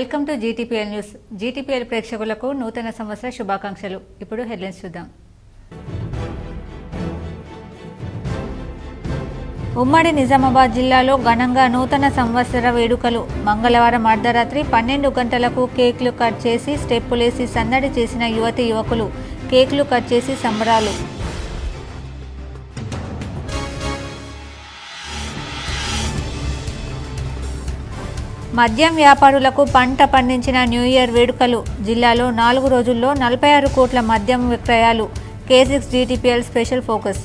Welcome to GTPL news. GTPL ప్రేక్షకులకు నూతన సంవత్సర శుభాకాంక్షలు. ఇప్పుడు హెడ్లైన్స్ చూద్దాం. ఉమ్మడి నిజామాబాద్ జిల్లాలో ఘనంగా నూతన సంవత్సర వేడుకలు. మంగళవారం అర్ధరాత్రి 12 గంటలకు కేక్లు కట్ చేసి స్టెప్పులేసి సందడి చేసిన యువతి యువకులు. కేక్లు కట్ చేసి సంబరాలు. మద్యం వ్యాపారులకు పంట పండించిన న్యూ ఇయర్ వేడుకలు. జిల్లాలో 4 రోజుల్లో 46 కోట్ల మద్యం విక్రయాలు. K6 GTPL special focus.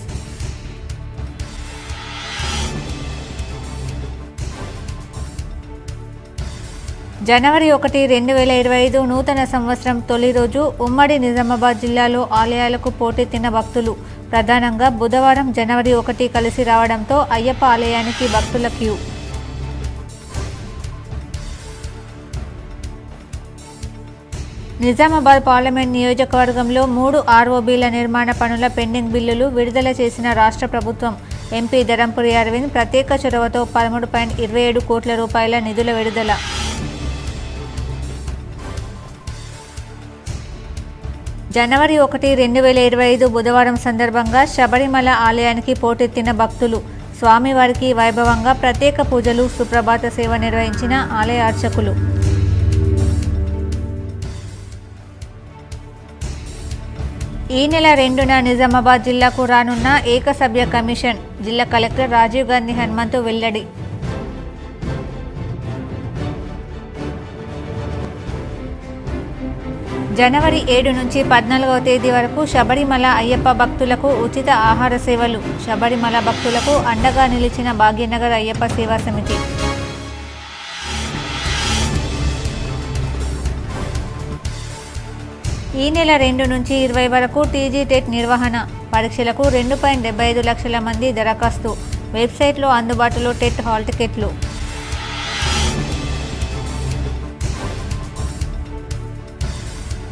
జనవరి 1, 2025 నూతన సంవత్సరం తొలి రోజు ఉమ్మడి నిజామాబాద్ జిల్లాలో ఆలయాలకు పోటెత్తిన భక్తులు. ప్రధానంగా బుధవారం జనవరి 1 కలిసి రావడంతో అయ్యప్ప ఆలయానికి భక్తుల క్యూ. నిజామాబాద్ పార్లమెంట్ నియోజకవర్గంలో 3 ROBల నిర్మాణ పనుల పెండింగ్ బిల్లులు విడుదల చేసిన రాష్ట్ర ప్రభుత్వం. ఎంపీ ధరంపురి అరవింద్ ప్రత్యేక చొరవతో 13.27 కోట్ల రూపాయల నిధుల విడుదల. జనవరి 1, 2025 బుధవారం సందర్భంగా శబరిమల ఆలయానికి పోటెత్తిన భక్తులు. స్వామివారికి వైభవంగా ప్రత్యేక పూజలు, సుప్రభాత సేవ నిర్వహించిన ఆలయ అర్చకులు. ఈ నెల 2న నిజామాబాద్ జిల్లాకు రానున్న ఏకసభ్య కమిషన్. జిల్లా కలెక్టర్ రాజీవ్ గాంధీ హనుమంతు వెల్లడి. జనవరి 7 నుంచి 14వ తేదీ వరకు శబరిమల అయ్యప్ప భక్తులకు ఉచిత ఆహార సేవలు. శబరిమల భక్తులకు అండగా నిలిచిన భాగ్యనగర్ అయ్యప్ప సేవా సమితి. ఈ నెల 2 నుంచి 20 వరకు టీజీ టెట్ నిర్వహణ. పరీక్షలకు 2.75 లక్షల మంది దరఖాస్తు. వెబ్సైట్లో అందుబాటులో టెట్ హాల్ టికెట్లు.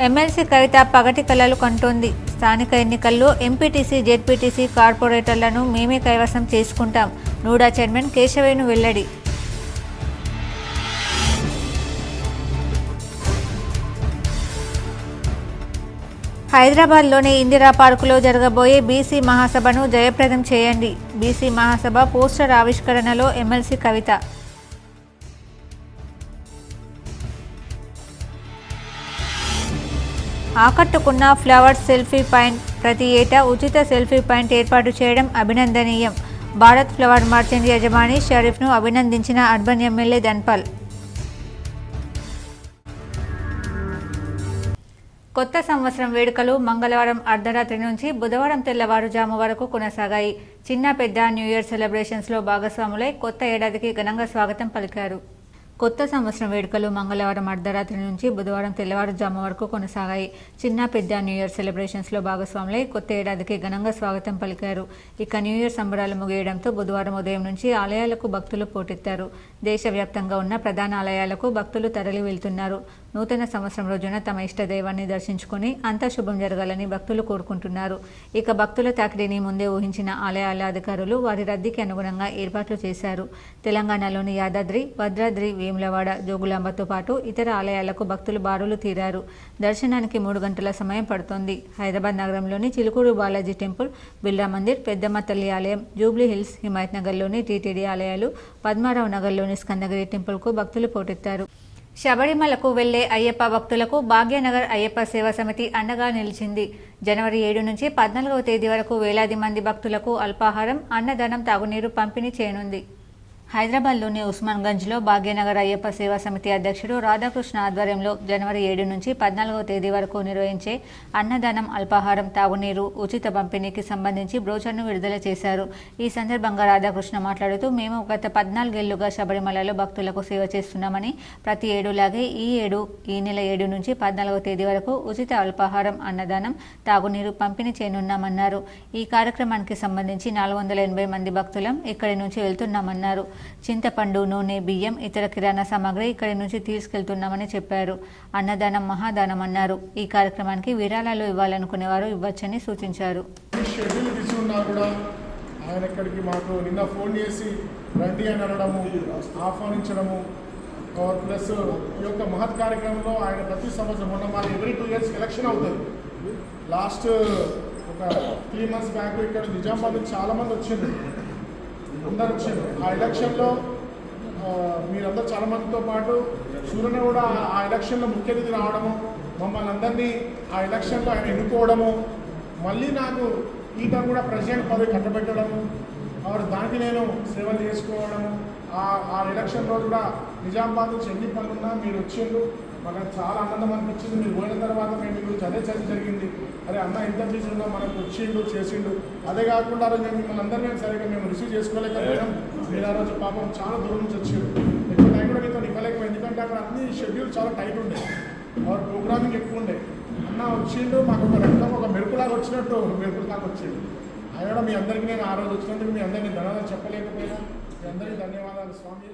ఎమ్మెల్సీ కవిత పగటి కలలు కంటోంది. స్థానిక ఎన్నికల్లో ఎంపీటీసీ, జెడ్పీటీసీ, కార్పొరేటర్లను మేమే కైవసం చేసుకుంటాం. నూడా చైర్మన్ కేశవేణు వెల్లడి. హైదరాబాద్లోని ఇందిరా పార్కులో జరగబోయే బీసీ మహాసభను జయప్రదం చేయండి. బీసీ మహాసభ పోస్టర్ ఆవిష్కరణలో ఎమ్మెల్సీ కవిత. ఆకట్టుకున్న ఫ్లవర్స్ సెల్ఫీ పాయింట్. ప్రతి ఏటా ఉచిత సెల్ఫీ పాయింట్ ఏర్పాటు చేయడం అభినందనీయం. భారత్ ఫ్లవర్ మర్చెంట్ యజమాని షరీఫ్ను అభినందించిన అర్బన్ ఎమ్మెల్యే ధన్పాల్. కొత్త సంవత్సరం వేడుకలు మంగళవారం అర్ధరాత్రి నుంచి బుధవారం తెల్లవారుజాము వరకు కొనసాగాయి. చిన్న పెద్ద న్యూ ఇయర్ సెలబ్రేషన్స్లో భాగస్వాములై కొత్త ఏడాదికి ఘనంగా స్వాగతం పలికారు. కొత్త సంవత్సరం వేడుకలు మంగళవారం అర్ధరాత్రి నుంచి బుధవారం తెల్లవారుజాము వరకు కొనసాగాయి. చిన్న పెద్ద న్యూ ఇయర్ సెలబ్రేషన్స్లో భాగస్వాములై కొత్త ఏడాదికి ఘనంగా స్వాగతం పలికారు. ఇక న్యూ ఇయర్ సంబరాలు ముగియడంతో బుధవారం ఉదయం నుంచి ఆలయాలకు భక్తులు పోటెత్తారు. దేశవ్యాప్తంగా ఉన్న ప్రధాన ఆలయాలకు భక్తులు తరలి వెళ్తున్నారు. నూతన సంవత్సరం రోజున తమ ఇష్టదైవాన్ని దర్శించుకుని అంతా శుభం జరగాలని భక్తులు కోరుకుంటున్నారు. ఇక భక్తుల తాకిడిని ముందే ఊహించిన ఆలయాల అధికారులు వారి రద్దీకి అనుగుణంగా ఏర్పాట్లు చేశారు. తెలంగాణలోని యాదాద్రి, భద్రాద్రి, వేములవాడ, జోగులాంబతో పాటు ఇతర ఆలయాలకు భక్తులు బారులు తీరారు. దర్శనానికి 3 గంటల సమయం పడుతోంది. హైదరాబాద్ నగరంలోని చిలుకూరు బాలాజీ టెంపుల్, బిర్లా మందిర్, పెద్దమ్మ తల్లి ఆలయం, జూబ్లీ హిల్స్, హిమాయత్ నగర్లోని టీటీడీ ఆలయాలు, పద్మారావు నగర్లోని స్కందగిరి టెంపుల్కు భక్తులు పోటెత్తారు. శబరిమలకు వెళ్లే అయ్యప్ప భక్తులకు భాగ్యనగర్ అయ్యప్ప సేవా సమితి అండగా నిలిచింది. జనవరి 7 నుంచి 14వ తేదీ వరకు వేలాది మంది భక్తులకు అల్పాహారం, అన్నదానం, తాగునీరు పంపిణీ చేయనుంది. హైదరాబాద్లోని ఉస్మాన్గంజ్లో భాగ్యనగర్ అయ్యప్ప సేవా సమితి అధ్యక్షుడు రాధాకృష్ణ ఆధ్వర్యంలో జనవరి 7 నుంచి 14వ తేదీ వరకు నిర్వహించే అన్నదానం, అల్పాహారం, తాగునీరు ఉచిత పంపిణీకి సంబంధించి బ్రోచర్ను విడుదల చేశారు. ఈ సందర్భంగా రాధాకృష్ణ మాట్లాడుతూ, మేము గత 14 ఏళ్లుగా శబరిమలలో భక్తులకు సేవ చేస్తున్నామని, ప్రతి ఏడులాగే ఈ నెల 7 నుంచి 14వ తేదీ వరకు ఉచిత అల్పాహారం, అన్నదానం, తాగునీరు పంపిణీ చేయనున్నామన్నారు. ఈ కార్యక్రమానికి సంబంధించి 480 మంది భక్తులం ఇక్కడి నుంచి వెళ్తున్నామన్నారు. చింతపండు, నూనె, బియ్యం, ఇతర కిరాణా సామాగ్రి ఇక్కడి నుంచి తీసుకెళ్తున్నామని చెప్పారు. అన్నదానం మహాదానం అన్నారు. ఈ కార్యక్రమానికి విరాళాలు ఇవ్వాలనుకునేవారు ఇవ్వచ్చని సూచించారు. ఆయన ఇక్కడికి మాకు నిన్న ఫోన్ చేసి రండి అని అనడము, ఆహ్వానించడము ప్లస్ ఈ యొక్క మహత్ కార్యక్రమంలో ఆయన ప్రతి సంవత్సరం మొన్న మన ఎవ్రీ 2 years ఎలక్షన్ అవుతుంది. లాస్ట్ ఒక 3 months బ్యాక్ ఇక్కడ నిజామాబాద్ నుంచి చాలామంది వచ్చింది, అందరు వచ్చింది. ఆ ఎలక్షన్లో మీరందరూ చాలామందితో పాటు సూర్యన కూడా ఆ ఎలక్షన్లో ముఖ్య అతిథి రావడము, మమ్మల్ని అందరినీ ఆ ఎలక్షన్లో ఆయన ఎన్నుకోవడము, మళ్ళీ నాకు ఈట కూడా ప్రెసిడెంట్ పదవి కట్టబెట్టడము, దానికి నేను సేవలు చేసుకోవడము. ఆ ఎలక్షన్ రోజు కూడా నిజామాబాద్ నుంచి ఎన్ని పనులున్నా మీరు వచ్చిండ్రు, మాకు చాలా ఆనందం అనిపించింది. మీరు పోయిన తర్వాత మేము మీ గురించి అదే చదివి జరిగింది, అరే అన్న ఎంత బిజీ ఉన్నా మనకు వచ్చిండు చేసిండు. అదే కాకుండా ఆ రోజు మిమ్మల్ని అందరినీ సరిగ్గా మేము రిసీవ్ చేసుకోలేకపోయాం. మీరు ఆ రోజు పాపం చాలా దూరం నుంచి వచ్చిండు, ఎక్కువ టైం కూడా మీతో ఇవ్వలేకపోయింది, ఎందుకంటే అక్కడ అన్ని షెడ్యూల్ చాలా టైట్ ఉండే, ప్రోగ్రామింగ్ ఎక్కువ ఉండే. అన్న వచ్చిండు, మాకు ఒక రక్తం ఒక మెరుపులాగా వచ్చినట్టు మెరుపులాగా వచ్చిండు. ఆయన మీ అందరికీ నేను ఆ రోజు వచ్చినందుకు మీ అందరినీ ధన్యవాదాలు చెప్పలేకపోయినా, మీ అందరికీ ధన్యవాదాలు స్వామి.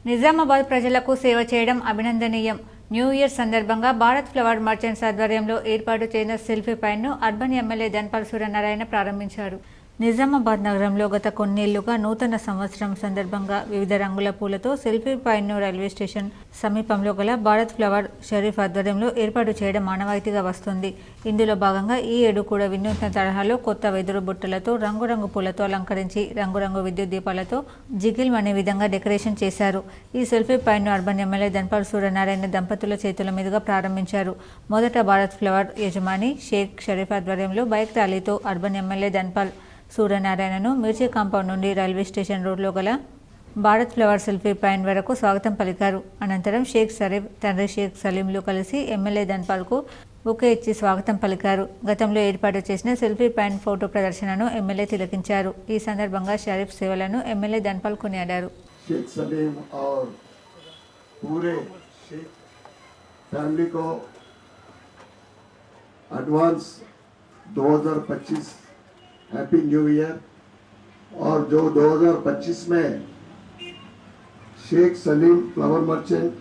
నిజామాబాద్ ప్రజలకు సేవ చేయడం అభినందనీయం. న్యూ ఇయర్ సందర్భంగా భారత్ ఫ్లవర్ మర్చెంట్స్ ఆధ్వర్యంలో ఏర్పాటు చేసిన సెల్ఫీ పాయింట్ను అర్బన్ ఎమ్మెల్యే ధన్పాల్ సూర్యనారాయణ ప్రారంభించారు. నిజామాబాద్ నగరంలో గత కొన్నేళ్లుగా నూతన సంవత్సరం సందర్భంగా వివిధ రంగుల పూలతో సెల్ఫీ పాయింట్ను రైల్వే స్టేషన్ సమీపంలో గల భారత్ ఫ్లవర్ షరీఫ్ ఆధ్వర్యంలో ఏర్పాటు చేయడం ఆనవాయితీగా వస్తుంది. ఇందులో భాగంగా ఈ ఏడు కూడా వినూత్న తరహాలో కొత్త వెదురు బుట్టలతో రంగురంగు పూలతో అలంకరించి రంగురంగు విద్యుత్ దీపాలతో జిగిల్ అనే విధంగా డెకరేషన్ చేశారు. ఈ సెల్ఫీ పాయింట్ను అర్బన్ ఎమ్మెల్యే ధన్పాల్ సూర్యనారాయణ దంపతుల చేతుల మీదుగా ప్రారంభించారు. మొదట భారత్ ఫ్లవర్ యజమాని షేక్ షరీఫ్ ఆధ్వర్యంలో బైక్ ర్యాలీతో అర్బన్ ఎమ్మెల్యే ధన్పాల్ సూర్యనారాయణను మిర్చి కాంపౌండ్ నుండి రైల్వే స్టేషన్ రోడ్లో గల భారత్ ఫ్లవర్ సెల్ఫీ పాయింట్ వరకు స్వాగతం పలికారు. అనంతరం షేక్ షరీఫ్ తండ్రి షేక్ సలీంలు కలిసి ఎమ్మెల్యే ధన్పాల్కు బుకే ఇచ్చి స్వాగతం పలికారు. గతంలో ఏర్పాటు చేసిన సెల్ఫీ పాయింట్ ఫోటో ప్రదర్శనను ఎమ్మెల్యే తిలకించారు. ఈ సందర్భంగా షరీఫ్ సేవలను ఎమ్మెల్యే ధన్పాల్ కొనియాడారు. शेख सलीम और पूरे फैमिली को एडवांस 2025 हैप्पी न्यू ईयर। और जो 2025 में शेख सलीम फ्लावर मर्चेंट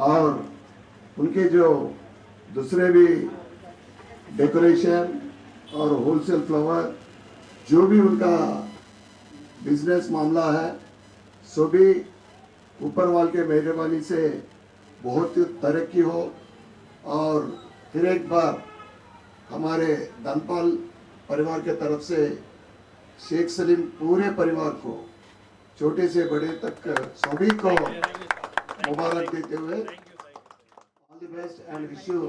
और उनके जो दूसरे भी डेकोरेशन और होलसेल फ्लावर जो भी उनका बिजनेस मामला है सो भी ऊपर वाल के मेहरबानी से बहुत तरक्की हो। और फिर एक बार हमारे धनपाल परिवार के तरफ से शेख सलीम पूरे परिवार को छोटे से बड़े तक सभी को मुबारक देते हुए all the best and wish you.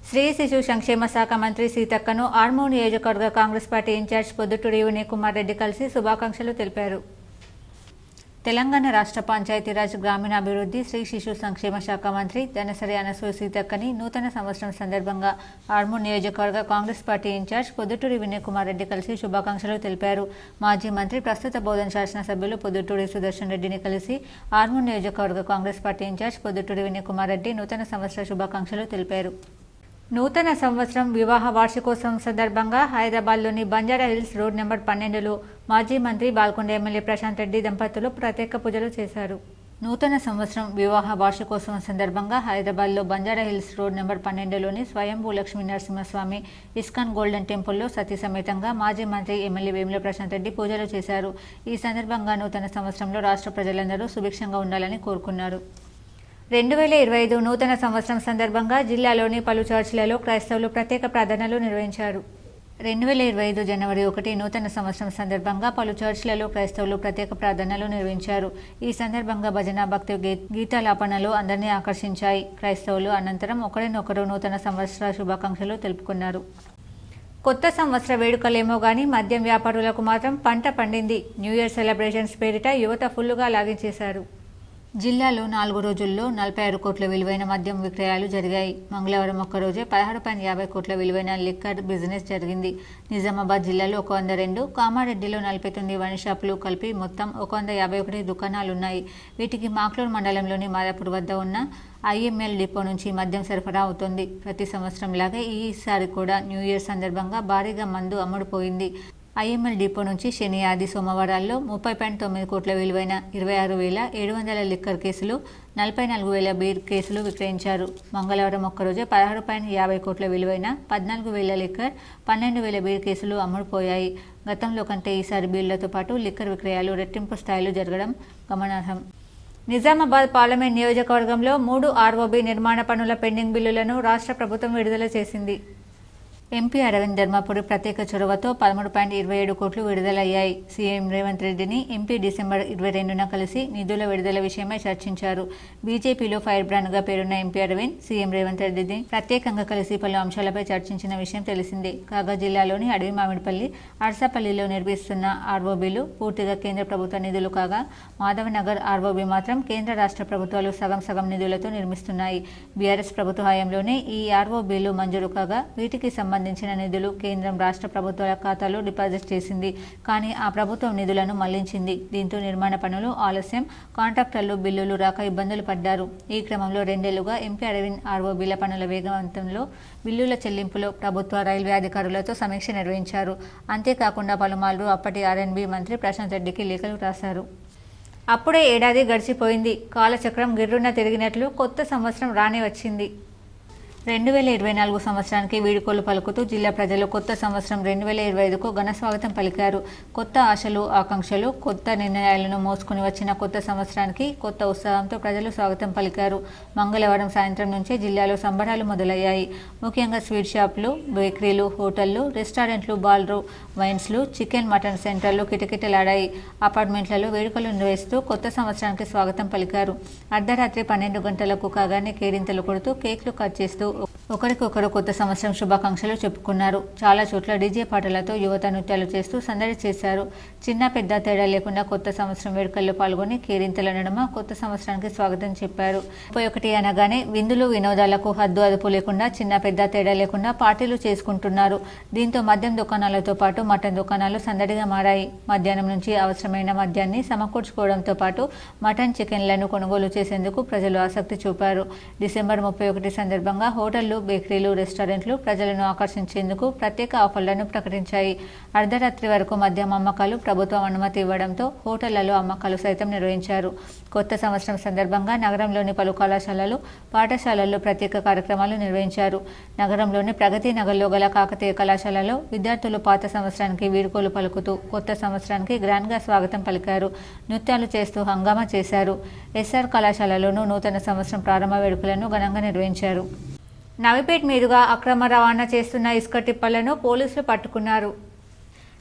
Shri శిశు సంక్షేమ శాఖ మంత్రి సీతక్కను ఆర్మూర్ నియోజకవర్గ కాంగ్రెస్ పార్టీ ఇన్ఛార్జ్ పొద్దుటూరి వినయ్ కుమార్ రెడ్డి కలిసి శుభాకాంక్షలు తెలిపారు. తెలంగాణ రాష్ట్ర పంచాయతీరాజ్ గ్రామీణాభివృద్ధి శ్రీ శిశు సంక్షేమ శాఖ మంత్రి ధనసరి అనసూయ సీతక్కని నూతన సంవత్సరం సందర్భంగా ఆర్మూర్ నియోజకవర్గ కాంగ్రెస్ పార్టీ ఇన్ఛార్జ్ పొద్దుటూరి వినయ్ కుమార్ రెడ్డి కలిసి శుభాకాంక్షలు తెలిపారు. మాజీ మంత్రి ప్రస్తుత బోధన శాసనసభ్యులు పొద్దుటూరి సుదర్శన్ రెడ్డిని కలిసి ఆర్మూర్ నియోజకవర్గ కాంగ్రెస్ పార్టీ ఇన్ఛార్జ్ పొద్దుటూరి వినయ్ కుమార్ రెడ్డి నూతన సంవత్సర శుభాకాంక్షలు తెలిపారు. నూతన సంవత్సరం వివాహ వార్షికోత్సవం సందర్భంగా హైదరాబాద్లోని బంజారా హిల్స్ రోడ్ నెంబర్ 12లో మాజీ మంత్రి బాల్కొండ ఎమ్మెల్యే ప్రశాంత్ రెడ్డి దంపతులు ప్రత్యేక పూజలు చేశారు. నూతన సంవత్సరం వివాహ వార్షికోత్సవం సందర్భంగా హైదరాబాద్లో బంజారా హిల్స్ రోడ్ నెంబర్ 12లోని స్వయంభూ లక్ష్మీ నరసింహస్వామి ఇస్కాన్ గోల్డెన్ టెంపుల్లో సతీ సమేతంగా మాజీ మంత్రి ఎమ్మెల్యే వేముల ప్రశాంత్ రెడ్డి పూజలు చేశారు. ఈ సందర్భంగా నూతన సంవత్సరంలో రాష్ట్ర ప్రజలందరూ సుభిక్షంగా ఉండాలని కోరుకున్నారు. 2025 నూతన సంవత్సరం సందర్భంగా జిల్లాలోని పలు చర్చిలలో క్రైస్తవులు ప్రత్యేక ప్రార్థనలు నిర్వహించారు. 2025 జనవరి 1 నూతన సంవత్సరం సందర్భంగా పలు చర్చిలలో క్రైస్తవులు ప్రత్యేక ప్రార్థనలు నిర్వహించారు. ఈ సందర్భంగా భజన భక్తి గీతాలాపనలు అందరినీ ఆకర్షించాయి. క్రైస్తవులు అనంతరం ఒకరినొకరు నూతన సంవత్సర శుభాకాంక్షలు తెలుపుకున్నారు. కొత్త సంవత్సర వేడుకలేమో గానీ మద్యం వ్యాపారులకు మాత్రం పంట పండింది. న్యూ ఇయర్ సెలబ్రేషన్స్ పేరిట యువత ఫుల్లుగా లాగించేశారు. జిల్లాలో 4 రోజుల్లో 46 కోట్ల విలువైన మద్యం విక్రయాలు జరిగాయి. మంగళవారం ఒక్కరోజే 16.50 కోట్ల విలువైన లిక్కర్ బిజినెస్ జరిగింది. నిజామాబాద్ జిల్లాలో 102, కామారెడ్డిలో 49 వైన్ షాపులు కలిపి మొత్తం 151 దుకాణాలున్నాయి. వీటికి మాక్లూర్ మండలంలోని మాదాపూర్ వద్ద ఉన్న IML డిపో నుంచి మద్యం సరఫరా అవుతోంది. ప్రతి సంవత్సరం లాగే ఈసారి కూడా న్యూ ఇయర్ సందర్భంగా భారీగా మందు అమ్ముడుపోయింది. ఐఎంఎల్ డిపో నుంచి శని ఆది సోమవారాల్లో 30.9 కోట్ల విలువైన 26,700 లిక్కర్ కేసులు, 44,000 బీర్ కేసులు విక్రయించారు. మంగళవారం ఒక్కరోజే 16.50 కోట్ల విలువైన 14,000 లిక్కర్, 12,000 బీర్ కేసులు అమ్ముడుపోయాయి. గతంలో కంటే ఈసారి బీర్లతో పాటు లిక్కర్ విక్రయాలు రెట్టింపు స్థాయిలో జరగడం గమనార్హం. నిజామాబాద్ పార్లమెంట్ నియోజకవర్గంలో 3 ఆర్ఓబీ నిర్మాణ పనుల పెండింగ్ బిల్లులను రాష్ట్ర ప్రభుత్వం విడుదల చేసింది. ఎంపీ అరవింద్ ధర్మపురి ప్రత్యేక చొరవతో 13.27 కోట్లు విడుదలయ్యాయి. సీఎం రేవంత్ రెడ్డిని ఎంపీ డిసెంబర్ 22న కలిసి నిధుల విడుదల విషయమై చర్చించారు. బీజేపీలో ఫైర్ బ్రాండ్గా పేరున్న ఎంపీ అరవింద్ సీఎం రేవంత్ రెడ్డిని ప్రత్యేకంగా కలిసి పలు అంశాలపై చర్చించిన విషయం తెలిసిందే. కాగా జిల్లాలోని అడవి మామిడిపల్లి, అర్సపల్లిలో నిర్మిస్తున్న ఆర్ఓబీలు పూర్తిగా కేంద్ర ప్రభుత్వ నిధులు కాగా, మాధవనగర్ ఆర్ఓబీ మాత్రం కేంద్ర రాష్ట్ర ప్రభుత్వాలు సగం నిధులతో నిర్మిస్తున్నాయి. బీఆర్ఎస్ ప్రభుత్వ హయాంలోనే ఈ ఆర్ఓబీలు మంజూరు కాగా వీటికి సంబంధించిన నిధులు కేంద్రం రాష్ట్ర ప్రభుత్వాల ఖాతాలో డిపాజిట్ చేసింది. కానీ ఆ ప్రభుత్వం నిధులను మళ్లించింది. దీంతో నిర్మాణ పనులు ఆలస్యం, కాంట్రాక్టర్లు బిల్లులు రాక ఇబ్బందులు పడ్డారు. ఈ క్రమంలో 2 ఏళ్లుగా ఎంపీ అరవింద్ ఆర్ఓబీల పనుల వేగవంతంలో బిల్లుల చెల్లింపులో ప్రభుత్వ రైల్వే అధికారులతో సమీక్ష నిర్వహించారు. అంతేకాకుండా పలుమార్లు అప్పటి ఆర్ఎండ్బీ మంత్రి ప్రశాంత్ రెడ్డికి లేఖలు రాశారు. అప్పుడే ఏడాది గడిచిపోయింది. కాలచక్రం గిర్రున తిరిగినట్లు కొత్త సంవత్సరం రానే వచ్చింది. 2024 సంవత్సరానికి వీడ్కోలు పలుకుతూ జిల్లా ప్రజలు కొత్త సంవత్సరం 2025కు ఘన స్వాగతం పలికారు. కొత్త ఆశలు, ఆకాంక్షలు, కొత్త నిర్ణయాలను మోసుకుని వచ్చిన కొత్త సంవత్సరానికి కొత్త ఉత్సాహంతో ప్రజలు స్వాగతం పలికారు. మంగళవారం సాయంత్రం నుంచే జిల్లాలో సంబరాలు మొదలయ్యాయి. ముఖ్యంగా స్వీట్ షాపులు, బేకరీలు, హోటళ్లు, రెస్టారెంట్లు, బార్లు, వైన్స్లు, చికెన్, మటన్ సెంటర్లు కిటకిటలాడాయి. అపార్ట్మెంట్లలో వేడుకలు నిర్వహిస్తూ కొత్త సంవత్సరానికి స్వాగతం పలికారు. అర్ధరాత్రి 12 గంటలకు కాగానే కేరింతలు కొడుతూ కేక్లు కట్ చేస్తూ ఒకరికొకరు కొత్త సంవత్సరం శుభాకాంక్షలు చెప్పుకున్నారు. చాలా చోట్ల డీజే పాటలతో యువత నృత్యాలు చేస్తూ సందడి చేశారు. చిన్న పెద్ద తేడా లేకుండా కొత్త సంవత్సరం వేడుకల్లో పాల్గొని కేరింతల నడుమ కొత్త సంవత్సరానికి స్వాగతం చెప్పారు. 31 అనగానే విందులు, వినోదాలకు హద్దు అదుపు లేకుండా చిన్న పెద్ద తేడా లేకుండా పార్టీలు చేసుకుంటున్నారు. దీంతో మద్యం దుకాణాలతో పాటు మటన్ దుకాణాలు సందడిగా మారాయి. మధ్యాహ్నం నుంచి అవసరమైన మద్యాన్ని సమకూర్చుకోవడంతో పాటు మటన్, చికెన్లను కొనుగోలు చేసేందుకు ప్రజలు ఆసక్తి చూపారు. డిసెంబర్ 31 సందర్భంగా హోటళ్లు, బేకరీలు, రెస్టారెంట్లు ప్రజలను ఆకర్షించేందుకు ప్రత్యేక ఆఫర్లను ప్రకటించాయి. అర్ధరాత్రి వరకు మద్యం అమ్మకాలు ప్రభుత్వం అనుమతి ఇవ్వడంతో హోటళ్లలో అమ్మకాలు సైతం నిర్వహించారు. కొత్త సంవత్సరం సందర్భంగా నగరంలోని పలు కళాశాలలు, పాఠశాలల్లో ప్రత్యేక కార్యక్రమాలు నిర్వహించారు. నగరంలోని ప్రగతి నగర్లో గల కాకతీయ కళాశాలలో విద్యార్థులు పాత సంవత్సరానికి వీడ్కోలు పలుకుతూ కొత్త సంవత్సరానికి గ్రాండ్గా స్వాగతం పలికారు. నృత్యాలు చేస్తూ హంగామా చేశారు. ఎస్ఆర్ కళాశాలలోనూ నూతన సంవత్సరం ప్రారంభ వేడుకలను ఘనంగా నిర్వహించారు. నవిపేట్ మీదుగా అక్రమ రవాణా చేస్తున్న ఇసుక టిప్పర్లను పోలీసులు పట్టుకున్నారు.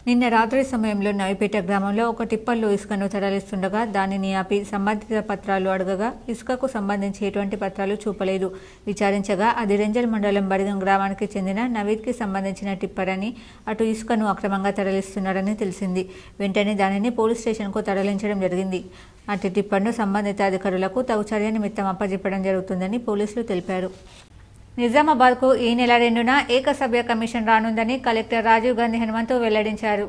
నిన్న రాత్రి సమయంలో నవిపేట గ్రామంలో ఒక టిప్పర్లో ఇసుకను తరలిస్తుండగా దానిని ఆపి సంబంధిత పత్రాలు అడగగా ఇసుకకు సంబంధించి ఎటువంటి పత్రాలు చూపలేదు. విచారించగా అది రెంజల్ మండలం బడిగం గ్రామానికి చెందిన నవీద్కి సంబంధించిన టిప్పర్ అని, అటు ఇసుకను అక్రమంగా తరలిస్తున్నారని తెలిసింది. వెంటనే దానిని పోలీస్ స్టేషన్కు తరలించడం జరిగింది. అటు టిప్పర్ను సంబంధిత అధికారులకు తగు చర్య నిమిత్తం అప్పజెప్పడం జరుగుతుందని పోలీసులు తెలిపారు. నిజామాబాద్కు ఈ నెల 2న ఏకసభ్య కమిషన్ రానుందని కలెక్టర్ రాజీవ్ గాంధీ హనుమంతు వెల్లడించారు.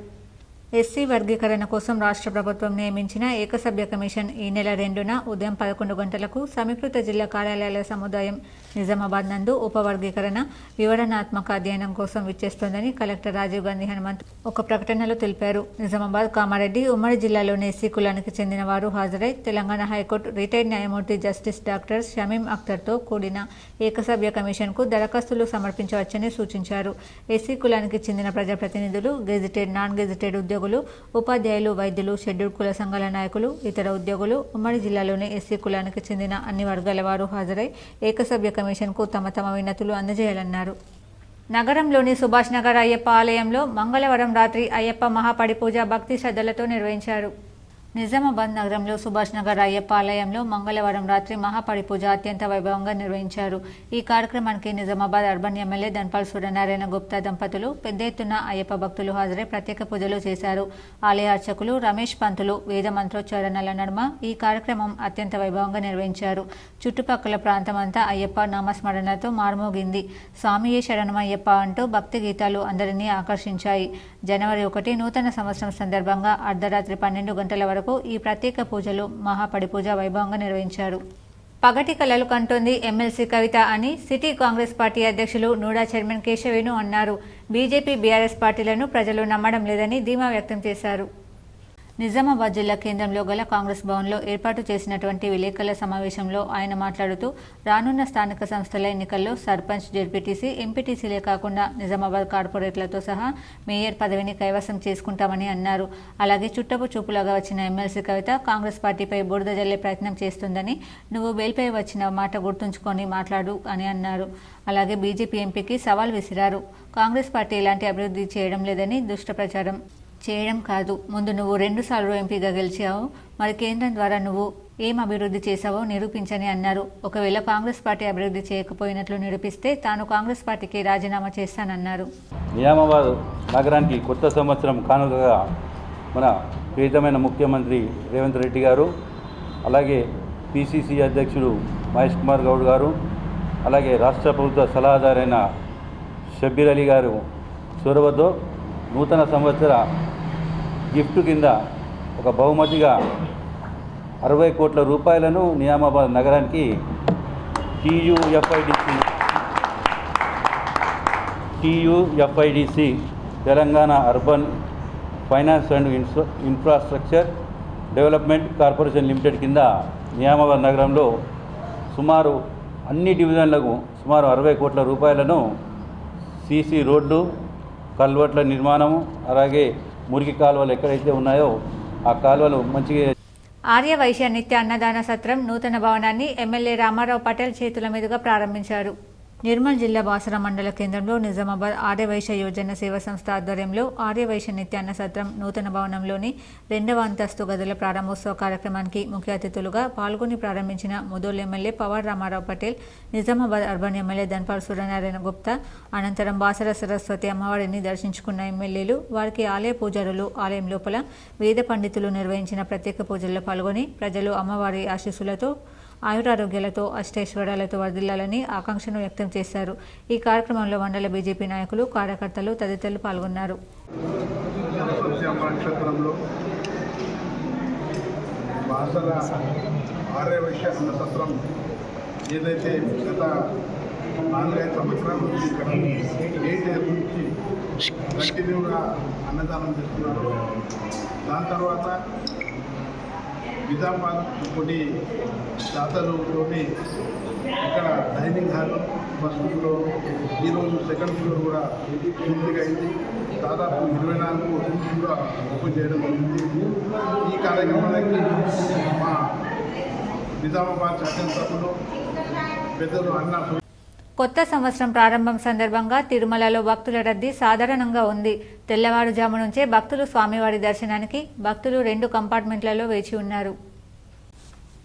ఎస్సీ వర్గీకరణ కోసం రాష్ట్ర ప్రభుత్వం నియమించిన ఏకసభ్య కమిషన్ ఈ నెల 2న ఉదయం 11 గంటలకు సమీకృత జిల్లా కార్యాలయాల సముదాయం నిజామాబాద్ నందు ఉపవర్గీకరణ వివరణాత్మక అధ్యయనం కోసం విచ్చేస్తోందని కలెక్టర్ రాజీవ్ గాంధీ హనుమంతు ఒక ప్రకటనలో తెలిపారు. నిజామాబాద్, కామారెడ్డి ఉమ్మడి జిల్లాలోని ఎస్సీ కులానికి చెందిన వారు హాజరై తెలంగాణ హైకోర్టు రిటైర్డ్ న్యాయమూర్తి జస్టిస్ డాక్టర్ షమీం అఖ్తర్తో కూడిన ఏకసభ్య కమిషన్కు దరఖాస్తులు సమర్పించవచ్చని సూచించారు. ఎస్సీ కులానికి చెందిన ప్రజాప్రతినిధులు, గెజిటెడ్, నాన్ గెజిటెడ్ ఉద్యోగులు, ఉపాధ్యాయులు, వైద్యులు, షెడ్యూల్డ్ కుల సంఘాల నాయకులు, ఇతర ఉద్యోగులు, ఉమ్మడి జిల్లాలోని ఎస్సీ కులానికి చెందిన అన్ని వర్గాల వారు హాజరై ఏకసభ్య కమిషన్కు తమ వినతులు అందజేయాలన్నారు. నగరంలోని సుభాష్ నగర్ అయ్యప్ప ఆలయంలో మంగళవారం రాత్రి అయ్యప్ప మహాపడి పూజ భక్తి శ్రద్ధలతో నిర్వహించారు. నిజామాబాద్ నగరంలో సుభాష్ నగర్ అయ్యప్ప ఆలయంలో మంగళవారం రాత్రి మహాపడి పూజ అత్యంత వైభవంగా నిర్వహించారు. ఈ కార్యక్రమానికి నిజామాబాద్ అర్బన్ ఎమ్మెల్యే ధన్పాల్ సూర్యనారాయణ గుప్తా దంపతులు పెద్ద ఎత్తున అయ్యప్ప భక్తులు హాజరై ప్రత్యేక పూజలు చేశారు. ఆలయ అర్చకులు రమేష్ పంతులు వేద మంత్రోచ్చారణల నడుమ ఈ కార్యక్రమం అత్యంత వైభవంగా నిర్వహించారు. చుట్టుపక్కల ప్రాంతమంతా అయ్యప్ప నామస్మరణతో మార్మోగింది. స్వామియే శరణమయ్యప్ప అంటూ భక్తి గీతాలు అందరినీ ఆకర్షించాయి. జనవరి 1 నూతన సంవత్సరం సందర్భంగా అర్ధరాత్రి 12 గంటల వరకు ఈ ప్రత్యేక పూజలు, మహాపడి పూజ వైభవంగా నిర్వహించారు. పగటి కలలు కంటోంది ఎమ్మెల్సీ కవిత అని సిటీ కాంగ్రెస్ పార్టీ అధ్యక్షులు నూడా చైర్మన్ కేశవేణు అన్నారు. బీజేపీ బీఆర్ఎస్ పార్టీలను ప్రజలు నమ్మడం లేదని ధీమా వ్యక్తం చేశారు. నిజామాబాద్ జిల్లా కేంద్రంలో గల కాంగ్రెస్ భవన్లో ఏర్పాటు చేసినటువంటి విలేకరుల సమావేశంలో ఆయన మాట్లాడుతూ రానున్న స్థానిక సంస్థల ఎన్నికల్లో సర్పంచ్, జెడ్పీటీసీ, ఎంపీటీసీలే కాకుండా నిజామాబాద్ కార్పొరేట్లతో సహా మేయర్ పదవిని కైవసం చేసుకుంటామని అన్నారు. అలాగే చుట్టపు చూపులాగా వచ్చిన ఎమ్మెల్సీ కవిత కాంగ్రెస్ పార్టీపై బురద జల్లే ప్రయత్నం చేస్తుందని, నువ్వు బెయిల్పై వచ్చిన మాట గుర్తుంచుకొని మాట్లాడు అని అన్నారు. అలాగే బీజేపీ ఎంపీకి సవాల్ విసిరారు. కాంగ్రెస్ పార్టీ ఎలాంటి అభివృద్ధి చేయడం లేదని, దుష్ట ప్రచారం చేయడం కాదు, ముందు నువ్వు 2 సార్లు ఎంపీగా గెలిచావు, మరి కేంద్రం ద్వారా నువ్వు ఏం అభివృద్ధి చేశావో నిరూపించని అన్నారు. ఒకవేళ కాంగ్రెస్ పార్టీ అభివృద్ధి చేయకపోయినట్లు నిరూపిస్తే తాను కాంగ్రెస్ పార్టీకి రాజీనామా చేస్తానన్నారు. నిజామాబాద్ నగరానికి కొత్త సంవత్సరం కానుకగా మన ప్రియతమైన ముఖ్యమంత్రి రేవంత్ రెడ్డి గారు, అలాగే పిసిసి అధ్యక్షుడు మహేష్ కుమార్ గౌడ్ గారు, అలాగే రాష్ట్ర ప్రభుత్వ సలహాదారైన షబ్బీర్ అలీ గారు చొరవతో నూతన సంవత్సర గిఫ్ట్ కింద ఒక బహుమతిగా 60 కోట్ల రూపాయలను నిజామాబాద్ నగరానికి TUFIDC Telangana urban finance and infrastructure development corporation limited కింద నిజామాబాద్ నగరంలో సుమారు అన్ని డివిజన్లకు సుమారు 60 కోట్ల రూపాయలను సీసీ రోడ్లు, కల్వర్ట్ల నిర్మాణము, అలాగే మురికి కాలువలు ఎక్కడైతే ఉన్నాయో ఆ కాలువలు మంచిగా. ఆర్య వైశ్య నిత్య అన్నదాన సత్రం నూతన భవనాన్ని ఎమ్మెల్యే రామారావు పటేల్ చేతుల మీదుగా ప్రారంభించారు. నిర్మల్ జిల్లా బాసర మండల కేంద్రంలో నిజామాబాద్ ఆర్య వైశ్య యోజన సేవా సంస్థ ఆధ్వర్యంలో ఆర్య వైశ్య నిత్యాన్న సత్రం నూతన భవనంలోని 2వ అంతస్తు గదుల ప్రారంభోత్సవ కార్యక్రమానికి ముఖ్య అతిథులుగా పాల్గొని ప్రారంభించిన Mudhol MLA Pawar Ramarao Patel, Nizamabad urban MLA Dhanpal Suryanarayana Gupta. అనంతరం బాసర సరస్వతి అమ్మవారిని దర్శించుకున్న ఎమ్మెల్యేలు వారికి ఆలయ పూజారులు ఆలయం లోపల వేద పండితులు నిర్వహించిన ప్రత్యేక పూజల్లో పాల్గొని ప్రజలు అమ్మవారి ఆశీస్సులతో ఆయురారోగ్యాలతో అష్టైశ్వర్యాలతో వర్ధిల్లాలని ఆకాంక్షను వ్యక్తం చేశారు. ఈ కార్యక్రమంలో మండల బీజేపీ నాయకులు, కార్యకర్తలు తదితరులు పాల్గొన్నారు. ఏదైతే గత 4-5 సంవత్సరాల నుంచి ఇక్కడ నుంచి కంటిన్యూగా అన్నదానం చేస్తున్నారు. దాని తర్వాత నిజామాబాద్ కొన్ని దాతలులోని ఇక్కడ డైనింగ్ హాల్ ఫస్ట్ ఫ్లోర్, ఈరోజు సెకండ్ ఫ్లోర్ కూడా పూర్తిగా అయింది. దాదాపు 24 రూమ్స్ కూడా ఓపెన్ చేయడం జరిగింది. ఈ కార్యక్రమానికి మా నిజామాబాద్ శాసనసభలో పెద్దలు అన్న. కొత్త సంవత్సరం ప్రారంభం సందర్భంగా తిరుమలలో భక్తుల రద్దీ సాధారణంగా ఉంది. తెల్లవారుజాము నుంచే భక్తులు స్వామివారి దర్శనానికి భక్తులు 2 కంపార్ట్మెంట్లలో వేచి ఉన్నారు.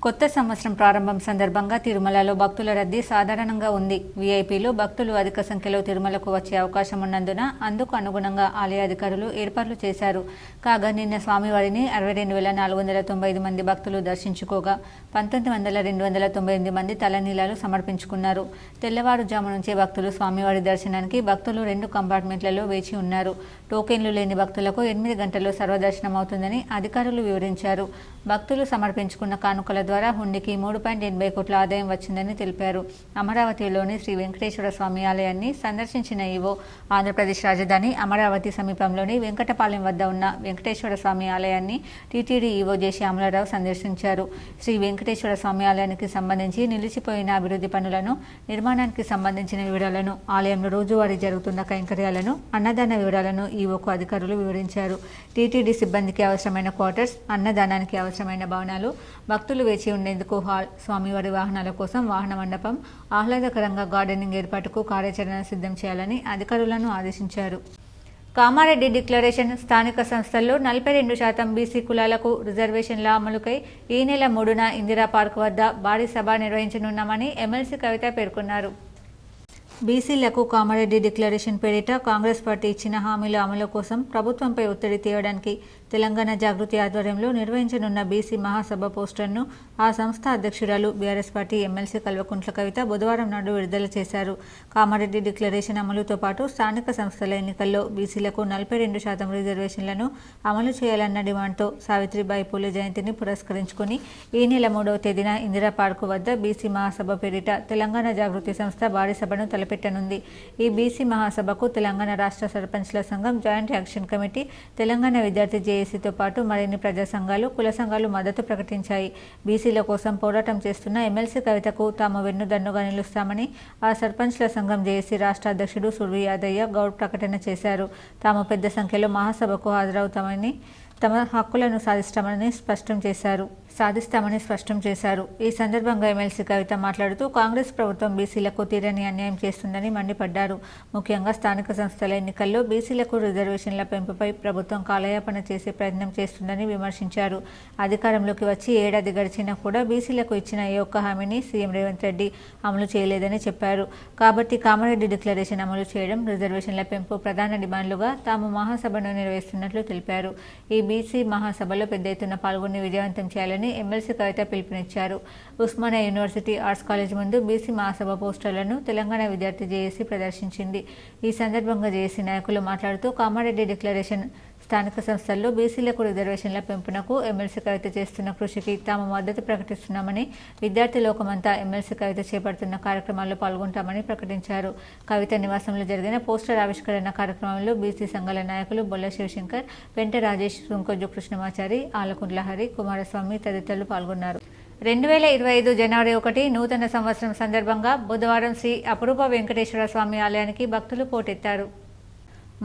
కొత్త సంవత్సరం ప్రారంభం సందర్భంగా తిరుమలలో భక్తుల రద్దీ సాధారణంగా ఉంది. వీఐపీలు భక్తులు అధిక సంఖ్యలో తిరుమలకు వచ్చే అవకాశం ఉన్నందున అందుకు అనుగుణంగా ఆలయ అధికారులు ఏర్పాట్లు చేశారు. కాగా నిన్న స్వామివారిని 62,495 మంది భక్తులు దర్శించుకోగా 19,298 మంది తలనీలాలు సమర్పించుకున్నారు. తెల్లవారుజాము నుంచే భక్తులు స్వామివారి దర్శనానికి భక్తులు 2 కంపార్ట్మెంట్లలో వేచి ఉన్నారు. టోకెన్లు లేని భక్తులకు 8 గంటల్లో సర్వదర్శనం అవుతుందని అధికారులు వివరించారు. భక్తులు సమర్పించుకున్న కానుకల ద్వారా హుండీకి 3.80 కోట్ల ఆదాయం వచ్చిందని తెలిపారు. అమరావతిలోని శ్రీ వెంకటేశ్వర స్వామి ఆలయాన్ని సందర్శించిన ఈవో ఆంధ్రప్రదేశ్ రాజధాని అమరావతి సమీపంలోని వెంకటపాలెం వద్ద ఉన్న వెంకటేశ్వర స్వామి ఆలయాన్ని టీటీడీ ఈవో జేసీ అమలారావు సందర్శించారు. శ్రీ వెంకటేశ్వర స్వామి ఆలయానికి సంబంధించి నిలిచిపోయిన అభివృద్ధి పనులను, నిర్మాణానికి సంబంధించిన వివరాలను, ఆలయంలో రోజువారీ జరుగుతున్న కైంకర్యాలను, అన్నదాన వివరాలను ఈవోకు అధికారులు వివరించారు. టీటీడీ సిబ్బందికి అవసరమైన క్వార్టర్స్, అన్నదానానికి అవసరమైన భవనాలు, భక్తులు వేచి ఉండేందుకు హాల్, స్వామివారి వాహనాల కోసం వాహన మండపం, ఆహ్లాదకరంగా గార్డెనింగ్ ఏర్పాటుకు కార్యాచరణ సిద్ధం చేయాలని అధికారులను ఆదేశించారు. కామారెడ్డి డిక్లరేషన్ స్థానిక సంస్థల్లో 42% బీసీ కులాలకు రిజర్వేషన్ల అమలుకై ఈ నెల 3న ఇందిరా పార్క్ వద్ద భారీ సభ నిర్వహించనున్నామని ఎమ్మెల్సీ కవిత పేర్కొన్నారు. బీసీలకు కామారెడ్డి డిక్లరేషన్ పేరిట కాంగ్రెస్ పార్టీ ఇచ్చిన హామీల అమలు కోసం ప్రభుత్వంపై ఒత్తిడి తేవడానికి తెలంగాణ జాగృతి ఆధ్వర్యంలో నిర్వహించనున్న బీసీ మహాసభ పోస్టర్ను ఆ సంస్థ అధ్యక్షురాలు BRS party MLC Kalvakuntla Kavitha బుధవారం నాడు విడుదల చేశారు. కామారెడ్డి డిక్లరేషన్ అమలుతో పాటు స్థానిక సంస్థల ఎన్నికల్లో బీసీలకు 42% రిజర్వేషన్లను అమలు చేయాలన్న డిమాండ్తో సావిత్రిబాయి పూలే జయంతిని పురస్కరించుకుని ఈ నెల 3వ తేదీన ఇందిరా పార్కు వద్ద బీసీ మహాసభ పేరిట తెలంగాణ జాగృతి సంస్థ భారీ సభను తలపెట్టనుంది. ఈ బీసీ మహాసభకు తెలంగాణ రాష్ట్ర సర్పంచ్ల సంఘం, జాయింట్ యాక్షన్ కమిటీ, తెలంగాణ విద్యార్థి జేఏసీతో పాటు మరిన్ని ప్రజా సంఘాలు, కుల సంఘాలు మద్దతు ప్రకటించాయి. బీసీల కోసం పోరాటం చేస్తున్న ఎమ్మెల్సీ కవితకు తాము వెన్నుదన్నుగా నిలుస్తామని ఆ సర్పంచ్ల సంఘం జేఏసీ రాష్ట్ర అధ్యక్షుడు సుర్వి యాదయ్య గౌడ్ ప్రకటన చేశారు. తాము పెద్ద సంఖ్యలో మహాసభకు హాజరవుతామని, తమ హక్కులను సాధిస్తామని స్పష్టం చేశారు. ఈ సందర్భంగా ఎమ్మెల్సీ కవిత మాట్లాడుతూ కాంగ్రెస్ ప్రభుత్వం బీసీలకు తీరని అన్యాయం చేస్తుందని మండిపడ్డారు. ముఖ్యంగా స్థానిక సంస్థల ఎన్నికల్లో బీసీలకు రిజర్వేషన్ల పెంపుపై ప్రభుత్వం కాలయాపన చేసే ప్రయత్నం చేస్తుందని విమర్శించారు. అధికారంలోకి వచ్చి ఏడాది గడిచినా కూడా బీసీలకు ఇచ్చిన ఏ ఒక్క హామీని సీఎం రేవంత్ రెడ్డి అమలు చేయలేదని చెప్పారు. కాబట్టి కామారెడ్డి డిక్లరేషన్ అమలు చేయడం, రిజర్వేషన్ల పెంపు ప్రధాన డిమాండ్లుగా తాము మహాసభను నిర్వహిస్తున్నట్లు తెలిపారు. ఈ బీసీ మహాసభలో పెద్ద ఎత్తున పాల్గొని విజయవంతం చేయాలని ఎమ్మెల్సీ కవిత పిలుపునిచ్చారు. ఉస్మానియా యూనివర్సిటీ ఆర్ట్స్ కాలేజ్ ముందు బీసీ మహాసభ పోస్టర్లను తెలంగాణ విద్యార్థి జేఏసీ ప్రదర్శించింది. ఈ సందర్భంగా జేఏసీ నాయకులు మాట్లాడుతూ కామారెడ్డి డిక్లరేషన్, స్థానిక సంస్థల్లో బీసీలకు రిజర్వేషన్ల పెంపునకు ఎమ్మెల్సీ కవిత చేస్తున్న కృషికి తాము మద్దతు ప్రకటిస్తున్నామని, విద్యార్థి లోకమంతా ఎమ్మెల్సీ కవిత చేపడుతున్న కార్యక్రమాల్లో పాల్గొంటామని ప్రకటించారు. కవిత నివాసంలో జరిగిన పోస్టర్ ఆవిష్కరణ కార్యక్రమంలో బీసీ సంఘాల నాయకులు బొల్ల శివశంకర్, పెంట రాజేష్, సుంకొజ్జు కృష్ణమాచారి, ఆలకుంట్ల హరి, కుమారస్వామి తదితరులు పాల్గొన్నారు. 2025 జనవరి 1 నూతన సంవత్సరం సందర్భంగా బుధవారం శ్రీ అపురూప వెంకటేశ్వర స్వామి ఆలయానికి భక్తులు పోటెత్తారు.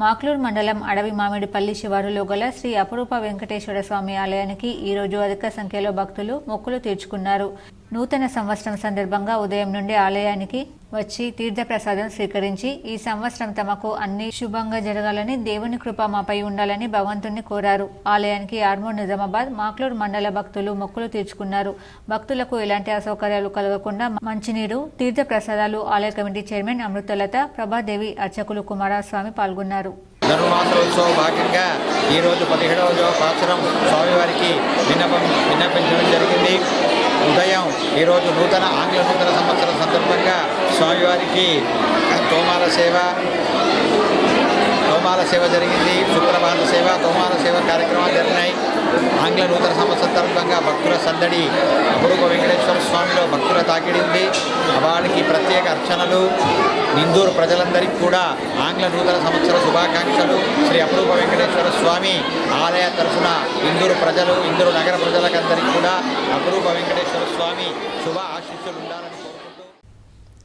మాక్లూర్ మండలం అడవి మామిడిపల్లి శివారులో గల శ్రీ అపురూప వెంకటేశ్వర స్వామి ఆలయానికి ఈరోజు అధిక సంఖ్యలో భక్తులు మొక్కులు తీర్చుకున్నారు. నూతన సంవత్సరం సందర్భంగా ఉదయం నుండి ఆలయానికి వచ్చి తీర్థప్రసాదం స్వీకరించి ఈ సంవత్సరం తమకు అన్ని శుభంగా జరగాలని, దేవుని కృప మాపై ఉండాలని భగవంతుణ్ణి కోరారు. ఆలయానికి ఆర్మూర్, నిజామాబాద్, మాక్లూర్ మండల భక్తులు మొక్కులు తీర్చుకున్నారు. భక్తులకు ఎలాంటి అసౌకర్యాలు కలగకుండా మంచినీరు, తీర్థప్రసాదాలు ఆలయ కమిటీ చైర్మన్ అమృతలత, ప్రభాదేవి, అర్చకులు కుమారస్వామి పాల్గొన్నారు. ధనుర్మాసోత్సవ భాగంగా ఈరోజు 17వ సంవత్సరం స్వామివారికి విన్నపించడం జరిగింది. ఉదయం ఈరోజు ఆంగ్ల నూతన సంవత్సరం సందర్భంగా స్వామివారికి తోమాల సేవ జరిగింది. సుప్రభాత సేవ, తోమాల సేవ కార్యక్రమాలు జరిగినాయి. ఆంగ్ల నూతన సంవత్సరం సందర్భంగా భక్తుల సందడి అపురూప వెంకటేశ్వర స్వామిలో భక్తుల తాకిడి ఉంది. వారికి ప్రత్యేక అర్చనలు. నిందూరు ప్రజలందరికీ కూడా ఆంగ్ల నూతన సంవత్సర శుభాకాంక్షలు. శ్రీ అపురూప వెంకటేశ్వర స్వామి ఆలయ తరఫున ఇందూరు ఇందూరు నగర ప్రజలకందరికీ కూడా అపురూప వెంకటేశ్వర స్వామి శుభ ఆశీస్సులు ఉండాలని కోరుకుంటూ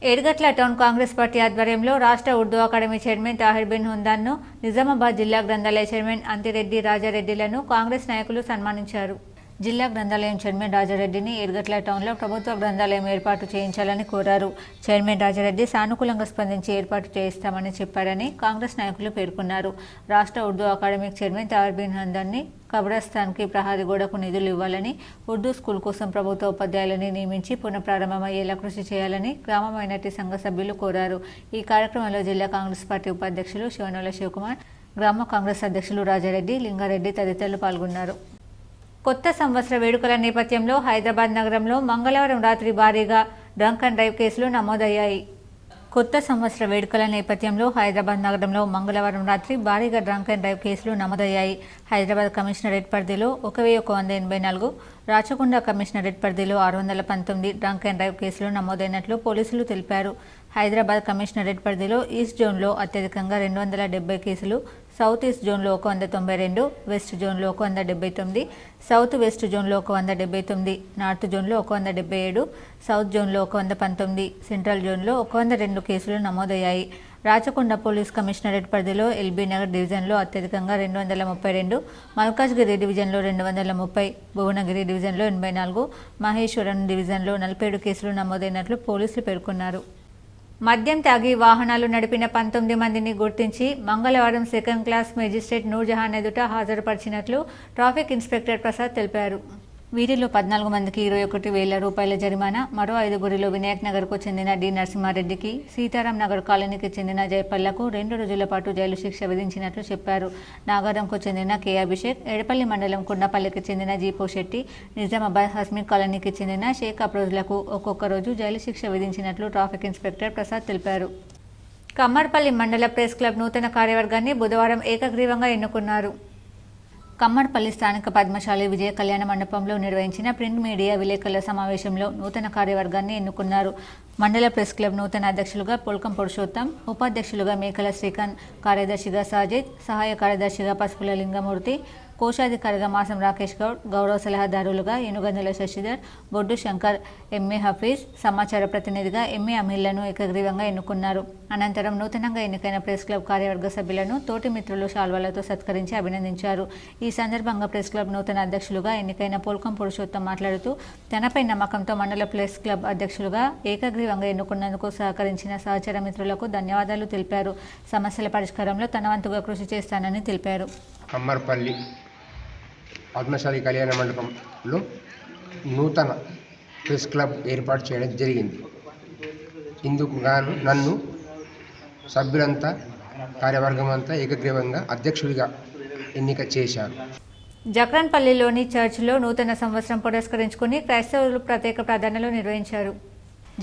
ఏడ్గట్ల టౌన్ కాంగ్రెస్ పార్టీ ఆధ్వర్యంలో రాష్ట్ర ఉర్దూ అకాడమీ చైర్మన్ తాహిర్ బిన్ హుందాన్ను, నిజామాబాద్ జిల్లా గ్రంథాలయ చైర్మన్ అంతిరెడ్డి రాజారెడ్డిలను కాంగ్రెస్ నాయకులు సన్మానించారు. జిల్లా గ్రంథాలయం చైర్మన్ రాజారెడ్డిని ఏడ్గట్ల టౌన్లో ప్రభుత్వ గ్రంథాలయం ఏర్పాటు చేయించాలని కోరారు. చైర్మన్ రాజారెడ్డి సానుకూలంగా స్పందించి ఏర్పాటు చేయిస్తామని చెప్పారని కాంగ్రెస్ నాయకులు పేర్కొన్నారు. రాష్ట్ర ఉర్దూ అకాడమిక్ చైర్మన్ తాహిర్ బిన్ హుందాన్ని కబ్రస్థాన్కి ప్రహారీ గోడకు నిధులు ఇవ్వాలని, ఉర్దూ స్కూల్ కోసం ప్రభుత్వ ఉపాధ్యాయులని నియమించి పునఃప్రారంభమయ్యేలా కృషి చేయాలని గ్రామ మైనార్టీ సంఘ సభ్యులు కోరారు. ఈ కార్యక్రమంలో జిల్లా కాంగ్రెస్ పార్టీ ఉపాధ్యక్షులు శివనోల శివకుమార్, గ్రామ కాంగ్రెస్ అధ్యక్షులు రాజారెడ్డి, లింగారెడ్డి తదితరులు పాల్గొన్నారు. కొత్త సంవత్సర వేడుకల నేపథ్యంలో హైదరాబాద్ నగరంలో మంగళవారం రాత్రి భారీగా డ్రంక్ అండ్ డ్రైవ్ కేసులు నమోదయ్యాయి. కొత్త సంవత్సర వేడుకల నేపథ్యంలో హైదరాబాద్ నగరంలో మంగళవారం రాత్రి భారీగా డ్రంక్ అండ్ డ్రైవ్ కేసులు నమోదయ్యాయి. హైదరాబాద్ కమిషనరేట్ పరిధిలో 1184, రాచకొండ కమిషనరేట్ పరిధిలో 619 డ్రంక్ అండ్ డ్రైవ్ కేసులు నమోదైనట్లు పోలీసులు తెలిపారు. హైదరాబాద్ కమిషనరేట్ పరిధిలో ఈస్ట్ జోన్లో అత్యధికంగా 270 కేసులు, సౌత్ ఈస్ట్ జోన్లో 192, వెస్ట్ జోన్లో 179, సౌత్ వెస్ట్ జోన్లో 179, నార్త్ జోన్లో 177, సౌత్ జోన్లో 119, సెంట్రల్ జోన్లో 102 కేసులు నమోదయ్యాయి. రాచకొండ పోలీస్ కమిషనరేట్ పరిధిలో ఎల్బీ నగర్ డివిజన్లో అత్యధికంగా 232, మల్కాజ్గిరి డివిజన్లో 230, భువనగిరి డివిజన్లో 84, మహేశ్వరం డివిజన్లో 47 కేసులు నమోదైనట్లు పోలీసులు పేర్కొన్నారు. మద్యం తాగి వాహనాలు నడిపిన 19 మందిని గుర్తించి మంగళవారం సెకండ్ క్లాస్ మేజిస్ట్రేట్ నూర్జహాన్ ఎదుట హాజరుపరిచినట్లు ట్రాఫిక్ ఇన్స్పెక్టర్ ప్రసాద్ తెలిపారు. వీరిలో 14 మందికి 21,000 రూపాయల జరిమానా, మరో 5గురిలో వినాయక్ నగర్కు చెందిన డి నరసింహారెడ్డికి, సీతారాం నగర్ కాలనీకి చెందిన జయపల్లకు 2 రోజుల పాటు జైలు శిక్ష విధించినట్లు చెప్పారు. నాగారంకు చెందిన కె అభిషేక్, ఎడపల్లి మండలం కుండపల్లికి చెందిన జీపో శెట్టి, నిజామాబాద్ హస్మి కాలనీకి చెందిన షేక్ అప్రోజ్లకు ఒక్కొక్క రోజు జైలు శిక్ష విధించినట్లు ట్రాఫిక్ ఇన్స్పెక్టర్ ప్రసాద్ తెలిపారు. కమ్మర్పల్లి మండల ప్రెస్ క్లబ్ నూతన కార్యవర్గాన్ని బుధవారం ఏకగ్రీవంగా ఎన్నుకున్నారు. కమ్మర్పల్లి స్థానిక పద్మశాలి విజయ కళ్యాణ మండపంలో నిర్వహించిన ప్రింట్ మీడియా విలేకరుల సమావేశంలో నూతన కార్యవర్గాన్ని ఎన్నుకున్నారు. మండల ప్రెస్ క్లబ్ నూతన అధ్యక్షులుగా పొల్కం పురుషోత్తం, ఉపాధ్యక్షులుగా మేకల శ్రీకాంత్, కార్యదర్శిగా సాజిద్, సహాయ కార్యదర్శిగా పసుపుల లింగమూర్తి, కోశాధికారిగా మాసం రాకేష్ గౌడ్, గౌరవ సలహాదారులుగా ఎనుగందుల శశిధర్, బొడ్డు శంకర్, ఎంఏ హఫీజ్, సమాచార ప్రతినిధిగా ఎంఏ అమీర్లను ఏకగ్రీవంగా ఎన్నుకున్నారు. అనంతరం నూతనంగా ఎన్నికైన ప్రెస్ క్లబ్ కార్యవర్గ సభ్యులను తోటి మిత్రులు శాల్వాలతో సత్కరించి అభినందించారు. ఈ సందర్భంగా ప్రెస్ క్లబ్ నూతన అధ్యక్షులుగా ఎన్నికైన పొల్కం పురుషోత్తం మాట్లాడుతూ తనపై నమ్మకంతో మండల ప్రెస్ క్లబ్ అధ్యక్షులుగా ఏకగ్రీవంగా ఎన్నుకున్నందుకు సహకరించిన సహచర మిత్రులకు ధన్యవాదాలు తెలిపారు. సమస్యల పరిష్కారంలో తన వంతుగా కృషి చేస్తానని తెలిపారు. కమ్మర్పల్లి పద్మశాలి కళ్యాణ మండపంలో నూతన ప్రెస్ క్లబ్ ఏర్పాటు చేయడం జరిగింది. ఇందుకు గాను నన్ను సభ్యులంతా కార్యవర్గం అంతా ఏకగ్రీవంగా అధ్యక్షుడిగా ఎన్నిక చేశారు. జక్రన్పల్లిలోని చర్చిలో నూతన సంవత్సరం పురస్కరించుకుని క్రైస్తవులు ప్రత్యేక ప్రార్థనలు నిర్వహించారు.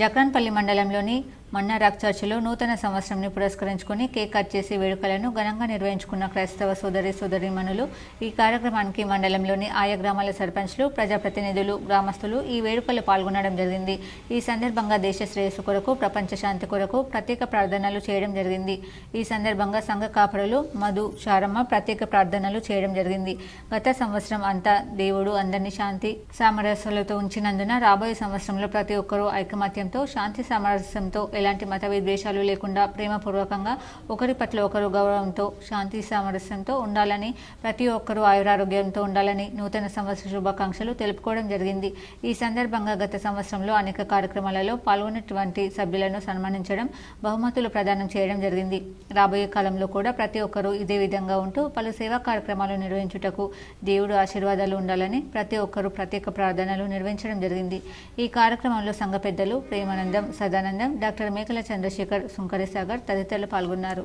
జక్రన్పల్లి మండలంలోని మన్నారాక్ చర్చిలో నూతన సంవత్సరంని పురస్కరించుకుని కేక్ కట్ చేసి వేడుకలను ఘనంగా నిర్వహించుకున్న క్రైస్తవ సోదరీమణులు. ఈ కార్యక్రమానికి మండలంలోని ఆయా గ్రామాల సర్పంచ్లు, ప్రజాప్రతినిధులు, గ్రామస్తులు ఈ వేడుకల్లో పాల్గొనడం జరిగింది. ఈ సందర్భంగా దేశ శ్రేయస్సు కొరకు, ప్రపంచ శాంతి కొరకు ప్రత్యేక ప్రార్థనలు చేయడం జరిగింది. ఈ సందర్భంగా సంఘ కాపరులు మధు, శారమ్మ ప్రత్యేక ప్రార్థనలు చేయడం జరిగింది. గత సంవత్సరం అంతా దేవుడు అందరినీ శాంతి సామరస్యాలతో ఉంచినందున రాబోయే సంవత్సరంలో ప్రతి ఒక్కరూ ఐకమత్యంతో, శాంతి సామరస్యంతో, ఎలాంటి మత విద్వేషాలు లేకుండా ప్రేమపూర్వకంగా ఒకరి పట్ల ఒకరు గౌరవంతో, శాంతి సామరస్యంతో ఉండాలని, ప్రతి ఒక్కరూ ఆయురారోగ్యంతో ఉండాలని నూతన సంవత్సర శుభాకాంక్షలు తెలుపుకోవడం జరిగింది. ఈ సందర్భంగా గత సంవత్సరంలో అనేక కార్యక్రమాలలో పాల్గొన్నటువంటి సభ్యులను సన్మానించడం, బహుమతులు ప్రదానం చేయడం జరిగింది. రాబోయే కాలంలో కూడా ప్రతి ఒక్కరూ ఇదే విధంగా ఉంటూ పలు సేవా కార్యక్రమాలు నిర్వహించుటకు దేవుడు ఆశీర్వాదాలు ఉండాలని ప్రతి ఒక్కరూ ప్రత్యేక ప్రార్థనలు నిర్వహించడం జరిగింది. ఈ కార్యక్రమంలో సంఘ పెద్దలు ప్రేమానందం, సదానందం, డాక్టర్ మేకల చంద్రశేఖర్, సుంకరి సాగర్ తదితరులు పాల్గొన్నారు.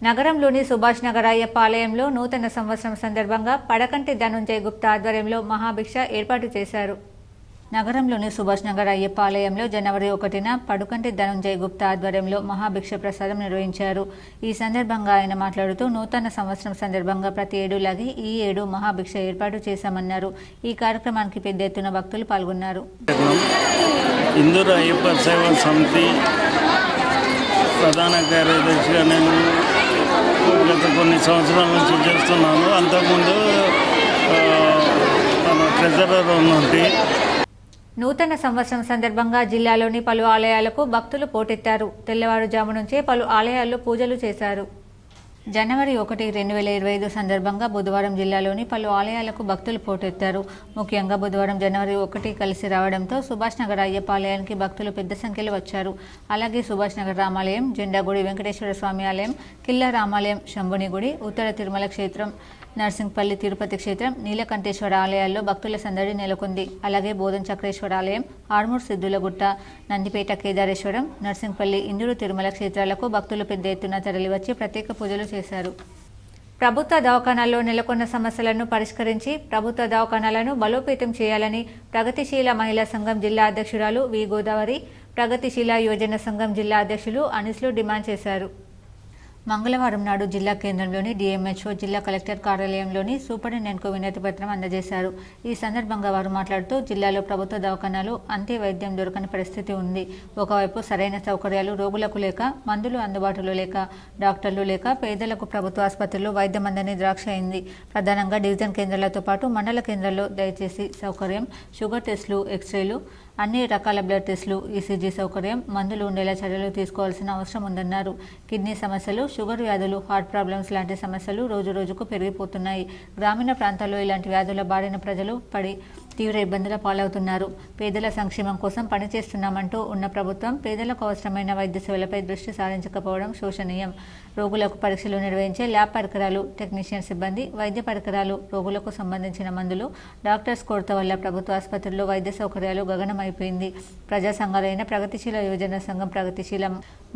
నగరంలోని సుభాష్ నగర్ అయ్యప్ప ఆలయంలో నూతన సంవత్సరం సందర్భంగా పడకంటి ధనుంజయ గుప్తా ఆధ్వర్యంలో మహాభిక్ష ఏర్పాటు చేశారు. నగరంలోని సుభాష్ నగర్ అయ్యప్ప ఆలయంలో జనవరి 1న పడుకంటి ధనుంజయ గుప్తా ఆధ్వర్యంలో మహాభిక్ష ప్రసాదం నిర్వహించారు. ఈ సందర్భంగా ఆయన మాట్లాడుతూ నూతన సంవత్సరం సందర్భంగా ప్రతి ఏడులాగే ఈ ఏడు మహాభిక్ష ఏర్పాటు చేశామన్నారు. ఈ కార్యక్రమానికి పెద్ద ఎత్తున భక్తులు పాల్గొన్నారు. ఇందూరు అయ్యప్ప సేవా సమితి ప్రధాన కార్యదర్శిగా నేను గత కొన్ని సంవత్సరాల నుంచి చేస్తున్నాను. అంతకుముందు ట్రెజరర్ ఉన్నట్టు. నూతన సంవత్సరం సందర్భంగా జిల్లాలోని పలు ఆలయాలకు భక్తులు పోటెత్తారు. తెల్లవారుజాము నుంచే పలు ఆలయాల్లో పూజలు చేశారు. జనవరి 1, 2025 సందర్భంగా బుధవారం జిల్లాలోని పలు ఆలయాలకు భక్తులు పోటెత్తారు. ముఖ్యంగా బుధవారం జనవరి 1 కలిసి రావడంతో సుభాష్ నగర్ అయ్యప్ప ఆలయానికి భక్తులు పెద్ద సంఖ్యలో వచ్చారు. అలాగే సుభాష్ నగర్ రామాలయం, జెండాగుడి వెంకటేశ్వర స్వామి ఆలయం, కిల్లా రామాలయం, శంభుని గుడి, ఉత్తర తిరుమల క్షేత్రం, నర్సింగ్పల్లి తిరుపతి క్షేత్రం, నీలకంఠేశ్వర ఆలయాల్లో భక్తుల సందడి నెలకొంది. అలాగే బోధన చక్రేశ్వర ఆలయం, ఆర్మూర్ సిద్ధులగుట్ట, నందిపేట కేదారేశ్వరం, నర్సింగ్పల్లి, ఇందూరు తిరుమల క్షేత్రాలకు భక్తులు పెద్ద ఎత్తున తరలివచ్చి ప్రత్యేక పూజలు చేశారు. ప్రభుత్వ దవాఖానాల్లో నెలకొన్న సమస్యలను పరిష్కరించి ప్రభుత్వ దవాఖానాలను బలోపేతం చేయాలని ప్రగతిశీల మహిళా సంఘం జిల్లా అధ్యక్షురాలు వి గోదావరి, ప్రగతిశీల యువజన సంఘం జిల్లా అధ్యక్షులు అనిస్లు డిమాండ్ చేశారు. మంగళవారం నాడు జిల్లా కేంద్రంలోని డిఎంహెచ్ఓ జిల్లా కలెక్టర్ కార్యాలయంలోని సూపరింటెండెంట్కు వినతి పత్రం అందజేశారు. ఈ సందర్భంగా వారు మాట్లాడుతూ జిల్లాలో ప్రభుత్వ దవాఖానాలు అంతే వైద్యం దొరకని పరిస్థితి ఉంది. ఒకవైపు సరైన సౌకర్యాలు రోగులకు లేక, మందులు అందుబాటులో లేక, డాక్టర్లు లేక పేదలకు ప్రభుత్వ ఆసుపత్రుల్లో వైద్యం అందని ద్రాక్ష అయింది. ప్రధానంగా డివిజన్ కేంద్రాలతో పాటు మండల కేంద్రాల్లో దయచేసి సౌకర్యం, షుగర్ టెస్టులు, ఎక్స్రేలు, అన్ని రకాల బ్లడ్ టెస్టులు, ఈసీజీ సౌకర్యం, మందులు ఉండేలా చర్యలు తీసుకోవాల్సిన అవసరం ఉందన్నారు. కిడ్నీ సమస్యలు, షుగర్ వ్యాధులు, హార్ట్ ప్రాబ్లమ్స్ లాంటి సమస్యలు రోజు రోజుకు పెరిగిపోతున్నాయి. గ్రామీణ ప్రాంతాల్లో ఇలాంటి వ్యాధుల బారిన ప్రజలు పడి తీవ్ర ఇబ్బందుల పాలవుతున్నారు. పేదల సంక్షేమం కోసం పనిచేస్తున్నామంటూ ఉన్న ప్రభుత్వం పేదలకు అవసరమైన వైద్య సేవలపై దృష్టి సారించకపోవడం శోచనీయం. రోగులకు పరీక్షలు నిర్వహించే ల్యాబ్ పరికరాలు, టెక్నీషియన్ సిబ్బంది, వైద్య పరికరాలు, రోగులకు సంబంధించిన మందులు, డాక్టర్స్ కొరత వల్ల ప్రభుత్వ ఆసుపత్రుల్లో వైద్య సౌకర్యాలు గగనమైపోయింది. ప్రజా సంఘాలైన ప్రగతిశీల యువజన సంఘం, ప్రగతిశీల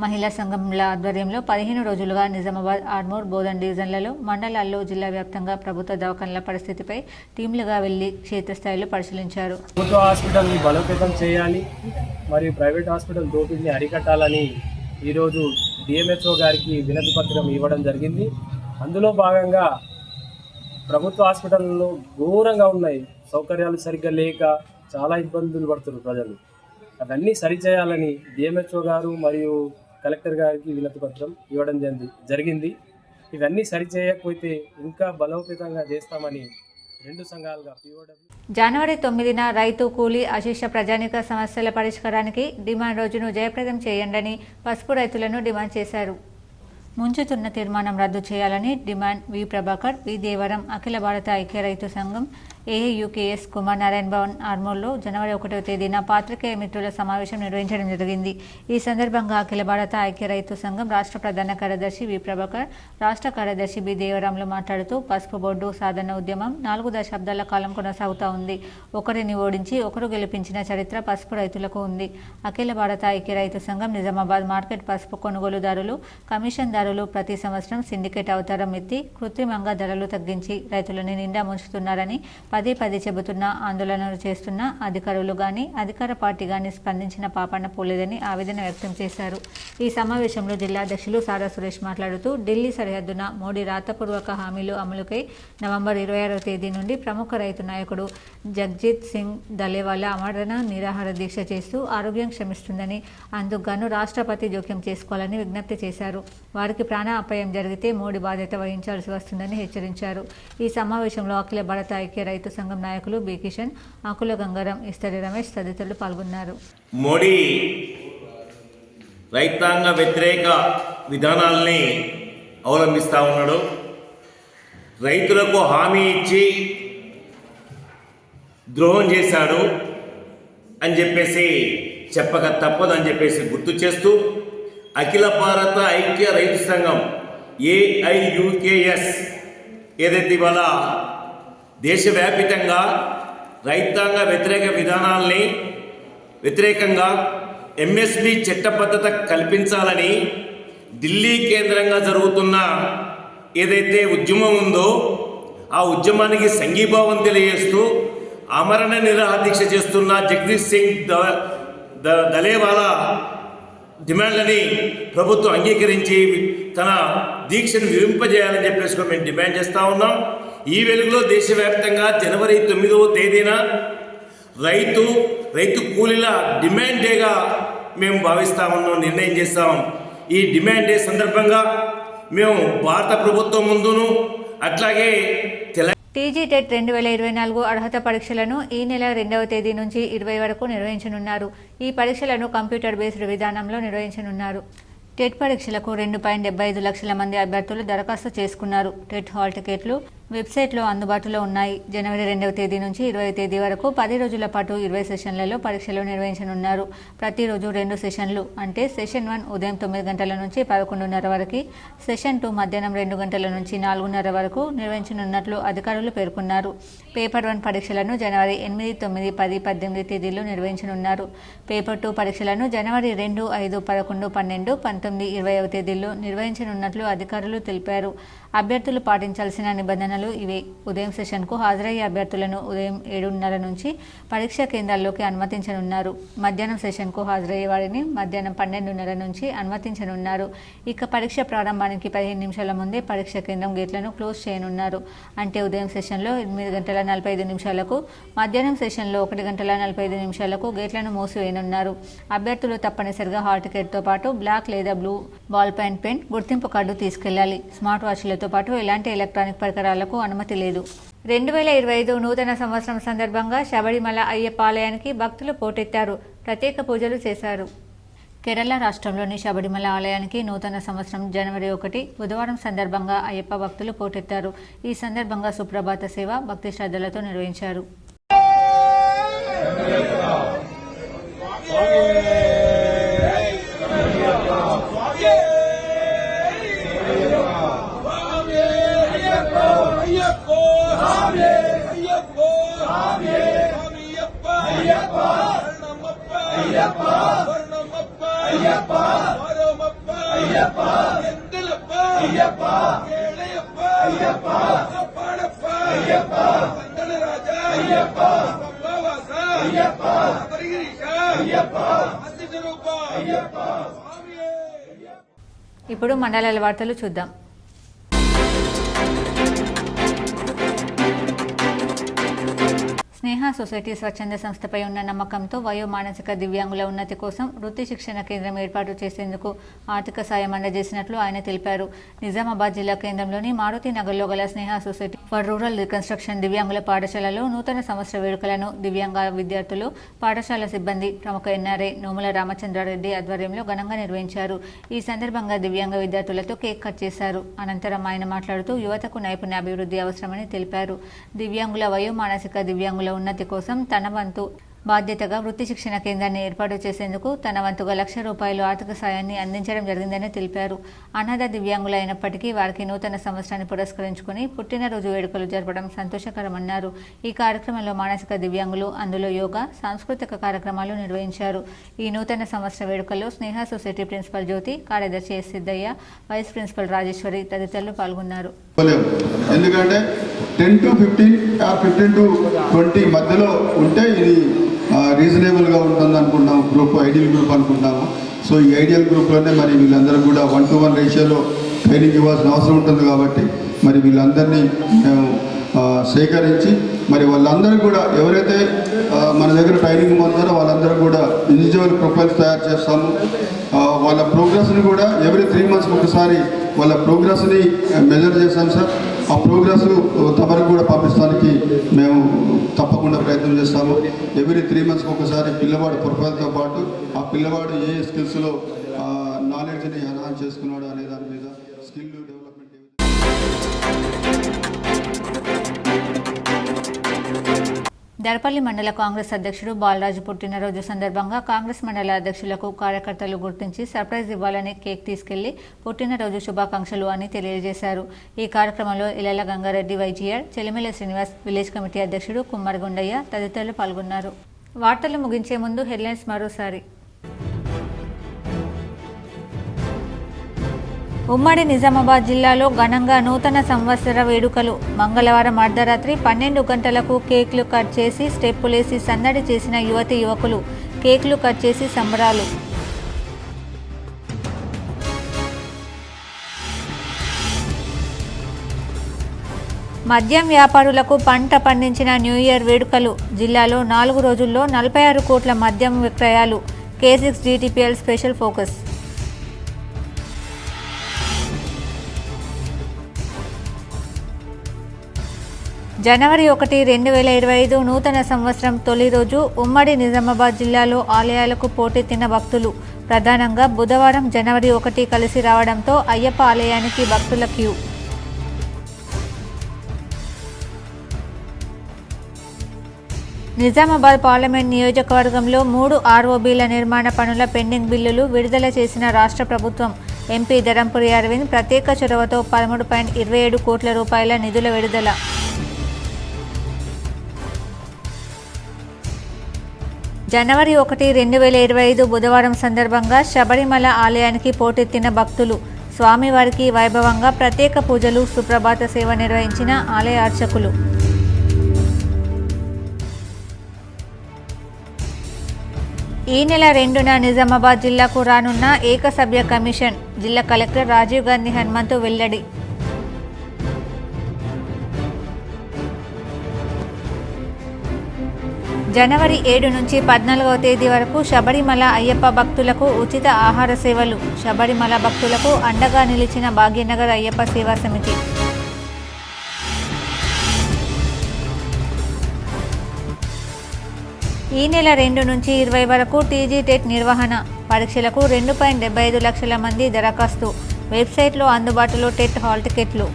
మహిళా సంఘంల ఆధ్వర్యంలో 15 రోజులుగా నిజామాబాద్, ఆర్మూర్, బోధన్ డివిజన్లలో, మండలాల్లో జిల్లా వ్యాప్తంగా ప్రభుత్వ దవాఖానల పరిస్థితిపై టీంలుగా వెళ్లి క్షేత్రస్థాయిలో పరిశీలించారు. ప్రభుత్వ హాస్పిటల్ని బలోపేతం చేయాలి మరియు ప్రైవేట్ హాస్పిటల్ దోపిడీని అరికట్టాలని ఈరోజు డిఎంహెచ్ఓ గారికి వినతి పత్రం ఇవ్వడం జరిగింది. అందులో భాగంగా ప్రభుత్వ హాస్పిటల్లో ఘోరంగా ఉన్నాయి, సౌకర్యాలు సరిగ్గా లేక చాలా ఇబ్బందులు పడుతున్నారు ప్రజలు. అవన్నీ సరిచేయాలని డిఎంహెచ్ఓ గారు మరియు కలెక్టర్ గారికి వినతి పత్రం ఇవ్వడం జరిగింది. ఇవన్నీ సరిచేయకపోతే ఇంకా బలోపేతంగా చేస్తామని 2 సంఘాలుగా జనవరి 9న రైతు, కూలీ, అశేష ప్రజానిక సమస్యల పరిష్కారానికి డిమాండ్ రోజును జయప్రదం చేయండని పసుపు రైతులను డిమాండ్ చేశారు. ముంచుతున్న తీర్మానం రద్దు చేయాలని డిమాండ్ వి ప్రభాకర్, వి దేవరం, అఖిల భారత ఐక్య రైతు సంఘం, ఏఐయుకేఎస్ కుమార్ నారాయణ భవన్, ఆర్మూర్లో జనవరి 1వ తేదీన పాత్రికేయ మిత్రుల సమావేశం నిర్వహించడం జరిగింది. ఈ సందర్భంగా అఖిల భారత ఐక్య రైతు సంఘం రాష్ట్ర ప్రధాన కార్యదర్శి వి ప్రభాకర్, రాష్ట్ర కార్యదర్శి బి దేవరాంలు మాట్లాడుతూ పసుపు బోర్డు సాధన ఉద్యమం 4 దశాబ్దాల కాలం కొనసాగుతూ ఉంది. ఒకరిని ఓడించి ఒకరు గెలిపించిన చరిత్ర పసుపు రైతులకు ఉంది. అఖిల భారత ఐక్య రైతు సంఘం నిజామాబాద్ మార్కెట్ పసుపు కొనుగోలుదారులు, కమిషన్దారులు ప్రతి సంవత్సరం సిండికేట్ అవతారం ఎత్తి కృత్రిమంగా ధరలు తగ్గించి రైతులని నిండా ముంచుతున్నారని పదే చెబుతున్నా ఆందోళనలు చేస్తున్న అధికారులు గాని, అధికార పార్టీ గాని స్పందించిన పాపన పోలేదని ఆవేదన వ్యక్తం చేశారు. ఈ సమావేశంలో జిల్లా అధ్యక్షులు సారా సురేష్ మాట్లాడుతూ ఢిల్లీ సరిహద్దున మోడీ రాతపూర్వక హామీలు అమలుకై నవంబర్ 26వ తేదీ నుండి ప్రముఖ రైతు నాయకుడు జగ్జిత్ సింగ్ దలేవాలా ఆమరణ నిరాహార దీక్ష చేస్తూ ఆరోగ్యం క్షమిస్తుందని, అందుకుగాను రాష్ట్రపతి జోక్యం చేసుకోవాలని విజ్ఞప్తి చేశారు. వారికి ప్రాణ అపాయం జరిగితే మోడీ బాధ్యత వహించాల్సి వస్తుందని హెచ్చరించారు. ఈ సమావేశంలో అఖిల భారత ఐక్య రైతు సంఘం నాయకులు బి కిషన్, ఆకుల గంగారం, ఇస్తరి రమేష్ తదితరులు పాల్గొన్నారు. మోడీ రైతాంగ వ్యతిరేక విధానాల్ని అవలంబిస్తూ ఉన్నాడు. రైతులకు హామీ ఇచ్చి ద్రోహం చేశాడు అని చెప్పేసి చెప్పక తప్పదని చెప్పేసి గుర్తు చేస్తూ అఖిల భారత ఐక్య రైతు సంఘం ఏఐయుకేఎస్ ఏదైతే ఇవాళ దేశవ్యాపితంగా రైతాంగ వ్యతిరేక విధానాల్ని వ్యతిరేకంగా ఎంఎస్పి చట్టబద్ధత కల్పించాలని ఢిల్లీ కేంద్రంగా జరుగుతున్న ఏదైతే ఉద్యమం ఉందో ఆ ఉద్యమానికి సంఘీభావం తెలియజేస్తూ ఆమరణ నిరాహార దీక్ష చేస్తున్న జగదీష్ సింగ్ దలేవాలా డిమాండ్లని ప్రభుత్వం అంగీకరించి తన దీక్షను విరింపజేయాలని చెప్పేసి మేము డిమాండ్ చేస్తూ ఉన్నాం. ఈ వెలుగులో దేశవ్యాప్తంగా జనవరి 9వ తేదీన రైతు కూలీల డిమాండ్ డేగా మేము భావిస్తా ఉన్నాం, నిర్ణయం చేస్తాం. ఈ డిమాండ్ డే సందర్భంగా మేము భారత ప్రభుత్వం ముందును అట్లాగే టీజీ టెట్ 2024 అర్హత పరీక్షలను ఈ నెల 2వ తేదీ నుంచి 20 వరకు నిర్వహించనున్నారు. ఈ పరీక్షలను కంప్యూటర్ బేస్డ్ విధానంలో నిర్వహించనున్నారు. టెట్ పరీక్షలకు 2.75 లక్షల మంది అభ్యర్థులు దరఖాస్తు చేసుకున్నారు. టెట్ హాల్ టికెట్లు వెబ్సైట్లో అందుబాటులో ఉన్నాయి. జనవరి 2వ తేదీ నుంచి 20వ తేదీ వరకు 10 రోజుల పాటు 20 సెషన్లలో పరీక్షలు నిర్వహించనున్నారు. ప్రతిరోజు 2 సెషన్లు అంటే సెషన్ 1 ఉదయం 9 గంటల నుంచి 11:30 వరకు, సెషన్ 2 మధ్యాహ్నం 2 గంటల నుంచి 4:30 వరకు నిర్వహించనున్నట్లు అధికారులు పేర్కొన్నారు. పేపర్ 1 పరీక్షలను జనవరి 8, 9, 10, 18 తేదీల్లో నిర్వహించనున్నారు. పేపర్ 2 పరీక్షలను జనవరి 2, 5, 11, 12, 19, 20వ తేదీల్లో నిర్వహించనున్నట్లు అధికారులు తెలిపారు. అభ్యర్థులు పాటించాల్సిన నిబంధనలు ఇవే. ఉదయం సెషన్కు హాజరయ్యే అభ్యర్థులను ఉదయం 7:30 నుంచి పరీక్షా కేంద్రాల్లోకి అనుమతించనున్నారు. మధ్యాహ్నం సెషన్కు హాజరయ్యే వారిని మధ్యాహ్నం 12:30 నుంచి అనుమతించనున్నారు. ఇక పరీక్ష ప్రారంభానికి 15 నిమిషాల ముందే పరీక్షా కేంద్రం గేట్లను క్లోజ్ చేయనున్నారు. అంటే ఉదయం సెషన్లో 8:45 మధ్యాహ్నం సెషన్లో 1:45 గేట్లను మూసివేయనున్నారు. అభ్యర్థులు తప్పనిసరిగా హాల్ టికెట్తో పాటు బ్లాక్ లేదా బ్లూ బాల్ పెన్, గుర్తింపు కార్డు తీసుకెళ్లాలి. స్మార్ట్ వాచ్లతో పాటు ఎలాంటి ఎలక్ట్రానిక్ పరికరాలకు అనుమతి లేదు. 2025 నూతన సంవత్సరం సందర్భంగా శబరిమల అయ్యప్ప ఆలయానికి భక్తులు పోటెత్తారు. ప్రత్యేక పూజలు చేశారు. కేరళ రాష్ట్రంలోని శబరిమల ఆలయానికి నూతన సంవత్సరం జనవరి 1 బుధవారం సందర్భంగా అయ్యప్ప భక్తులు పోటెత్తారు. ఈ సందర్భంగా సుప్రభాత సేవ భక్తి శ్రద్ధలతో నిర్వహించారు. ఇప్పుడు మండలాల వార్తలు చూద్దాం. స్నేహ సొసైటీ స్వచ్ఛంద సంస్థపై ఉన్న నమ్మకంతో వయో మానసిక దివ్యాంగుల ఉన్నతి కోసం వృత్తి శిక్షణ కేంద్రం ఏర్పాటు చేసేందుకు ఆర్థిక సాయం అందజేసినట్లు ఆయన తెలిపారు. నిజామాబాద్ జిల్లా కేంద్రంలోని మారుతి నగర్లో గల స్నేహ సొసైటీ ఫర్ రూరల్ రికన్స్ట్రక్షన్ దివ్యాంగుల పాఠశాలలో నూతన సంవత్సర వేడుకలను దివ్యాంగ విద్యార్థులు, పాఠశాల సిబ్బంది, ప్రముఖ ఎన్ఆర్ఐ నోముల రామచంద్రారెడ్డి ఆధ్వర్యంలో ఘనంగా నిర్వహించారు. ఈ సందర్భంగా దివ్యాంగ విద్యార్థులతో కేక్ కట్ చేశారు. అనంతరం ఆయన మాట్లాడుతూ యువతకు నైపుణ్యాభివృద్ధి అవసరమని తెలిపారు. దివ్యాంగుల వయో మానసిక దివ్యాంగుల ఉన్నతి కోసం తన వంతు బాధ్యతగా వృత్తి శిక్షణ కేంద్రాన్ని ఏర్పాటు చేసేందుకు తన వంతుగా ₹1,00,000 ఆర్థిక సాయాన్ని అందించడం జరిగిందని తెలిపారు. అనాథ దివ్యాంగులు అయినప్పటికీ వారికి నూతన సంవత్సరాన్ని పురస్కరించుకుని పుట్టినరోజు వేడుకలు జరపడం సంతోషకరమన్నారు. ఈ కార్యక్రమంలో మానసిక దివ్యాంగులు, అందులో యోగా, సాంస్కృతిక కార్యక్రమాలు నిర్వహించారు. ఈ నూతన సంవత్సర వేడుకల్లో స్నేహ సొసైటీ ప్రిన్సిపల్ జ్యోతి, కార్యదర్శి S Siddaiah, vice principal Rajeshwari తదితరులు పాల్గొన్నారు. ఎందుకంటే 10 to 15 or 15 to 20 మధ్యలో ఉంటే ఇది రీజనబుల్గా ఉంటుంది అనుకుంటాము. గ్రూప్ ఐడియల్ గ్రూప్ అనుకుంటాము. సో ఈ ఐడియల్ గ్రూప్లోనే మరి వీళ్ళందరూ కూడా 1:1 రేషియోలో ట్రైనింగ్ ఇవ్వాల్సిన అవసరం ఉంటుంది. కాబట్టి మరి వీళ్ళందరినీ మేము సేకరించి మరి వాళ్ళందరూ కూడా ఎవరైతే మన దగ్గర ట్రైనింగ్ పొందారో వాళ్ళందరూ కూడా ఇండివిజువల్ ప్రొఫైల్స్ తయారు చేస్తాము. వాళ్ళ ప్రోగ్రెస్ని కూడా ఎవ్రీ 3 months ఒకసారి వాళ్ళ ప్రోగ్రెస్ని మెజర్ చేస్తాం సార్. ఆ ప్రోగ్రెస్ తమరికి కూడా పంపించడానికి మేము తప్పకుండా ప్రయత్నం చేస్తాము. ఎవ్రీ 3 months ఒకసారి పిల్లవాడు ప్రొఫైల్తో పాటు ఆ పిల్లవాడు ఏ స్కిల్స్లో నాలెడ్జ్ని ఎన్హాన్స్ చేసుకున్నాడు అనే దాని మీద స్కిల్ డెవలప్మెంట్. దర్పల్లి మండల కాంగ్రెస్ అధ్యక్షుడు బాలరాజు పుట్టినరోజు సందర్భంగా కాంగ్రెస్ మండల అధ్యక్షులకు కార్యకర్తలు గుర్తించి సర్ప్రైజ్ ఇవ్వాలని కేక్ తీసుకెళ్లి పుట్టినరోజు శుభాకాంక్షలు అని తెలియజేశారు. ఈ కార్యక్రమంలో ఇలల Gangareddy, YGR, Chelimela Srinivas, village committee అధ్యక్షుడు కుమ్మరి గుండయ్య తదితరులు పాల్గొన్నారు. వార్తలు ముగించే ముందు హెడ్లైన్స్ మరోసారి. ఉమ్మడి నిజామాబాద్ జిల్లాలో ఘనంగా నూతన సంవత్సర వేడుకలు. మంగళవారం అర్ధరాత్రి 12 గంటలకు కేక్లు కట్ చేసి స్టెప్పులేసి సందడి చేసిన యువతి యువకులు. కేక్లు కట్ చేసి సంబరాలు. మద్యం వ్యాపారులకు పంట పండించిన న్యూ ఇయర్ వేడుకలు. జిల్లాలో 4 రోజుల్లో 46 కోట్ల మద్యం విక్రయాలు. K6 GTPL special focus. జనవరి 1, 2025 నూతన సంవత్సరం తొలి రోజు ఉమ్మడి నిజామాబాద్ జిల్లాలో ఆలయాలకు పోటెత్తిన భక్తులు. ప్రధానంగా బుధవారం జనవరి 1 కలిసి రావడంతో అయ్యప్ప ఆలయానికి భక్తుల క్యూ. నిజామాబాద్ పార్లమెంట్ నియోజకవర్గంలో 3 ROBల నిర్మాణ పనుల పెండింగ్ బిల్లులు విడుదల చేసిన రాష్ట్ర ప్రభుత్వం. ఎంపీ ధరంపురి అరవింద్ ప్రత్యేక చొరవతో 13.27 కోట్ల రూపాయల నిధుల విడుదల. జనవరి 1, 2025 బుధవారం సందర్భంగా శబరిమల ఆలయానికి పోటెత్తిన భక్తులు. స్వామివారికి వైభవంగా ప్రత్యేక పూజలు, సుప్రభాత సేవ నిర్వహించిన ఆలయ అర్చకులు. ఈ నెల 2న నిజామాబాద్ జిల్లాకు రానున్న ఏకసభ్య కమిషన్. జిల్లా కలెక్టర్ రాజీవ్ గాంధీ హనుమంతు వెల్లడి. జనవరి 7 నుంచి 14వ తేదీ వరకు శబరిమల అయ్యప్ప భక్తులకు ఉచిత ఆహార సేవలు. శబరిమల భక్తులకు అండగా నిలిచిన భాగ్యనగర్ అయ్యప్ప సేవా సమితి. ఈ నెల 2 నుంచి 20 వరకు టీజీ టెట్ నిర్వహణ. పరీక్షలకు 2.75 లక్షల మంది దరఖాస్తు. వెబ్సైట్లో అందుబాటులో టెట్ హాల్ టికెట్లు.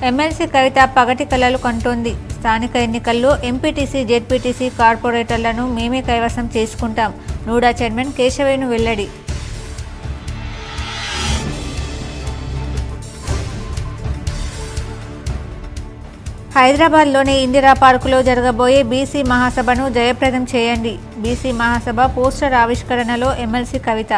ఎమ్మెల్సీ కవిత పగటి కలలు కంటోంది. స్థానిక ఎన్నికల్లో ఎంపీటీసీ, జెడ్పీటీసీ, కార్పొరేటర్లను మేమే కైవసం చేసుకుంటాం. నూడా చైర్మన్ కేశవేను వెల్లడి. హైదరాబాద్లోని ఇందిరా పార్కులో జరగబోయే బీసీ మహాసభను జయప్రదం చేయండి. బీసీ మహాసభ పోస్టర్ ఆవిష్కరణలో ఎమ్మెల్సీ కవిత.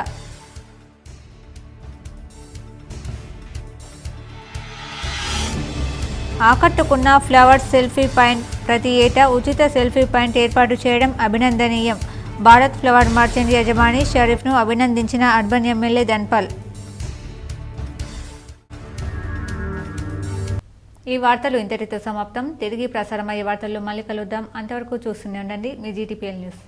ఆకట్టుకున్న ఫ్లవర్స్ సెల్ఫీ పాయింట్. ప్రతి ఏటా ఉచిత సెల్ఫీ పాయింట్ ఏర్పాటు చేయడం అభినందనీయం. భారత్ ఫ్లవర్ మర్చెంట్ యజమాని షరీఫ్ను అభినందించిన అర్బన్ ఎమ్మెల్యే ధన్పాల్. ఈ వార్తలు ఇంతటితో సమాప్తం. తిరిగి ప్రసారమయ్యే వార్తల్లో మళ్ళీ కలుద్దాం. అంతవరకు చూస్తూనే ఉండండి మీ GTPL న్యూస్.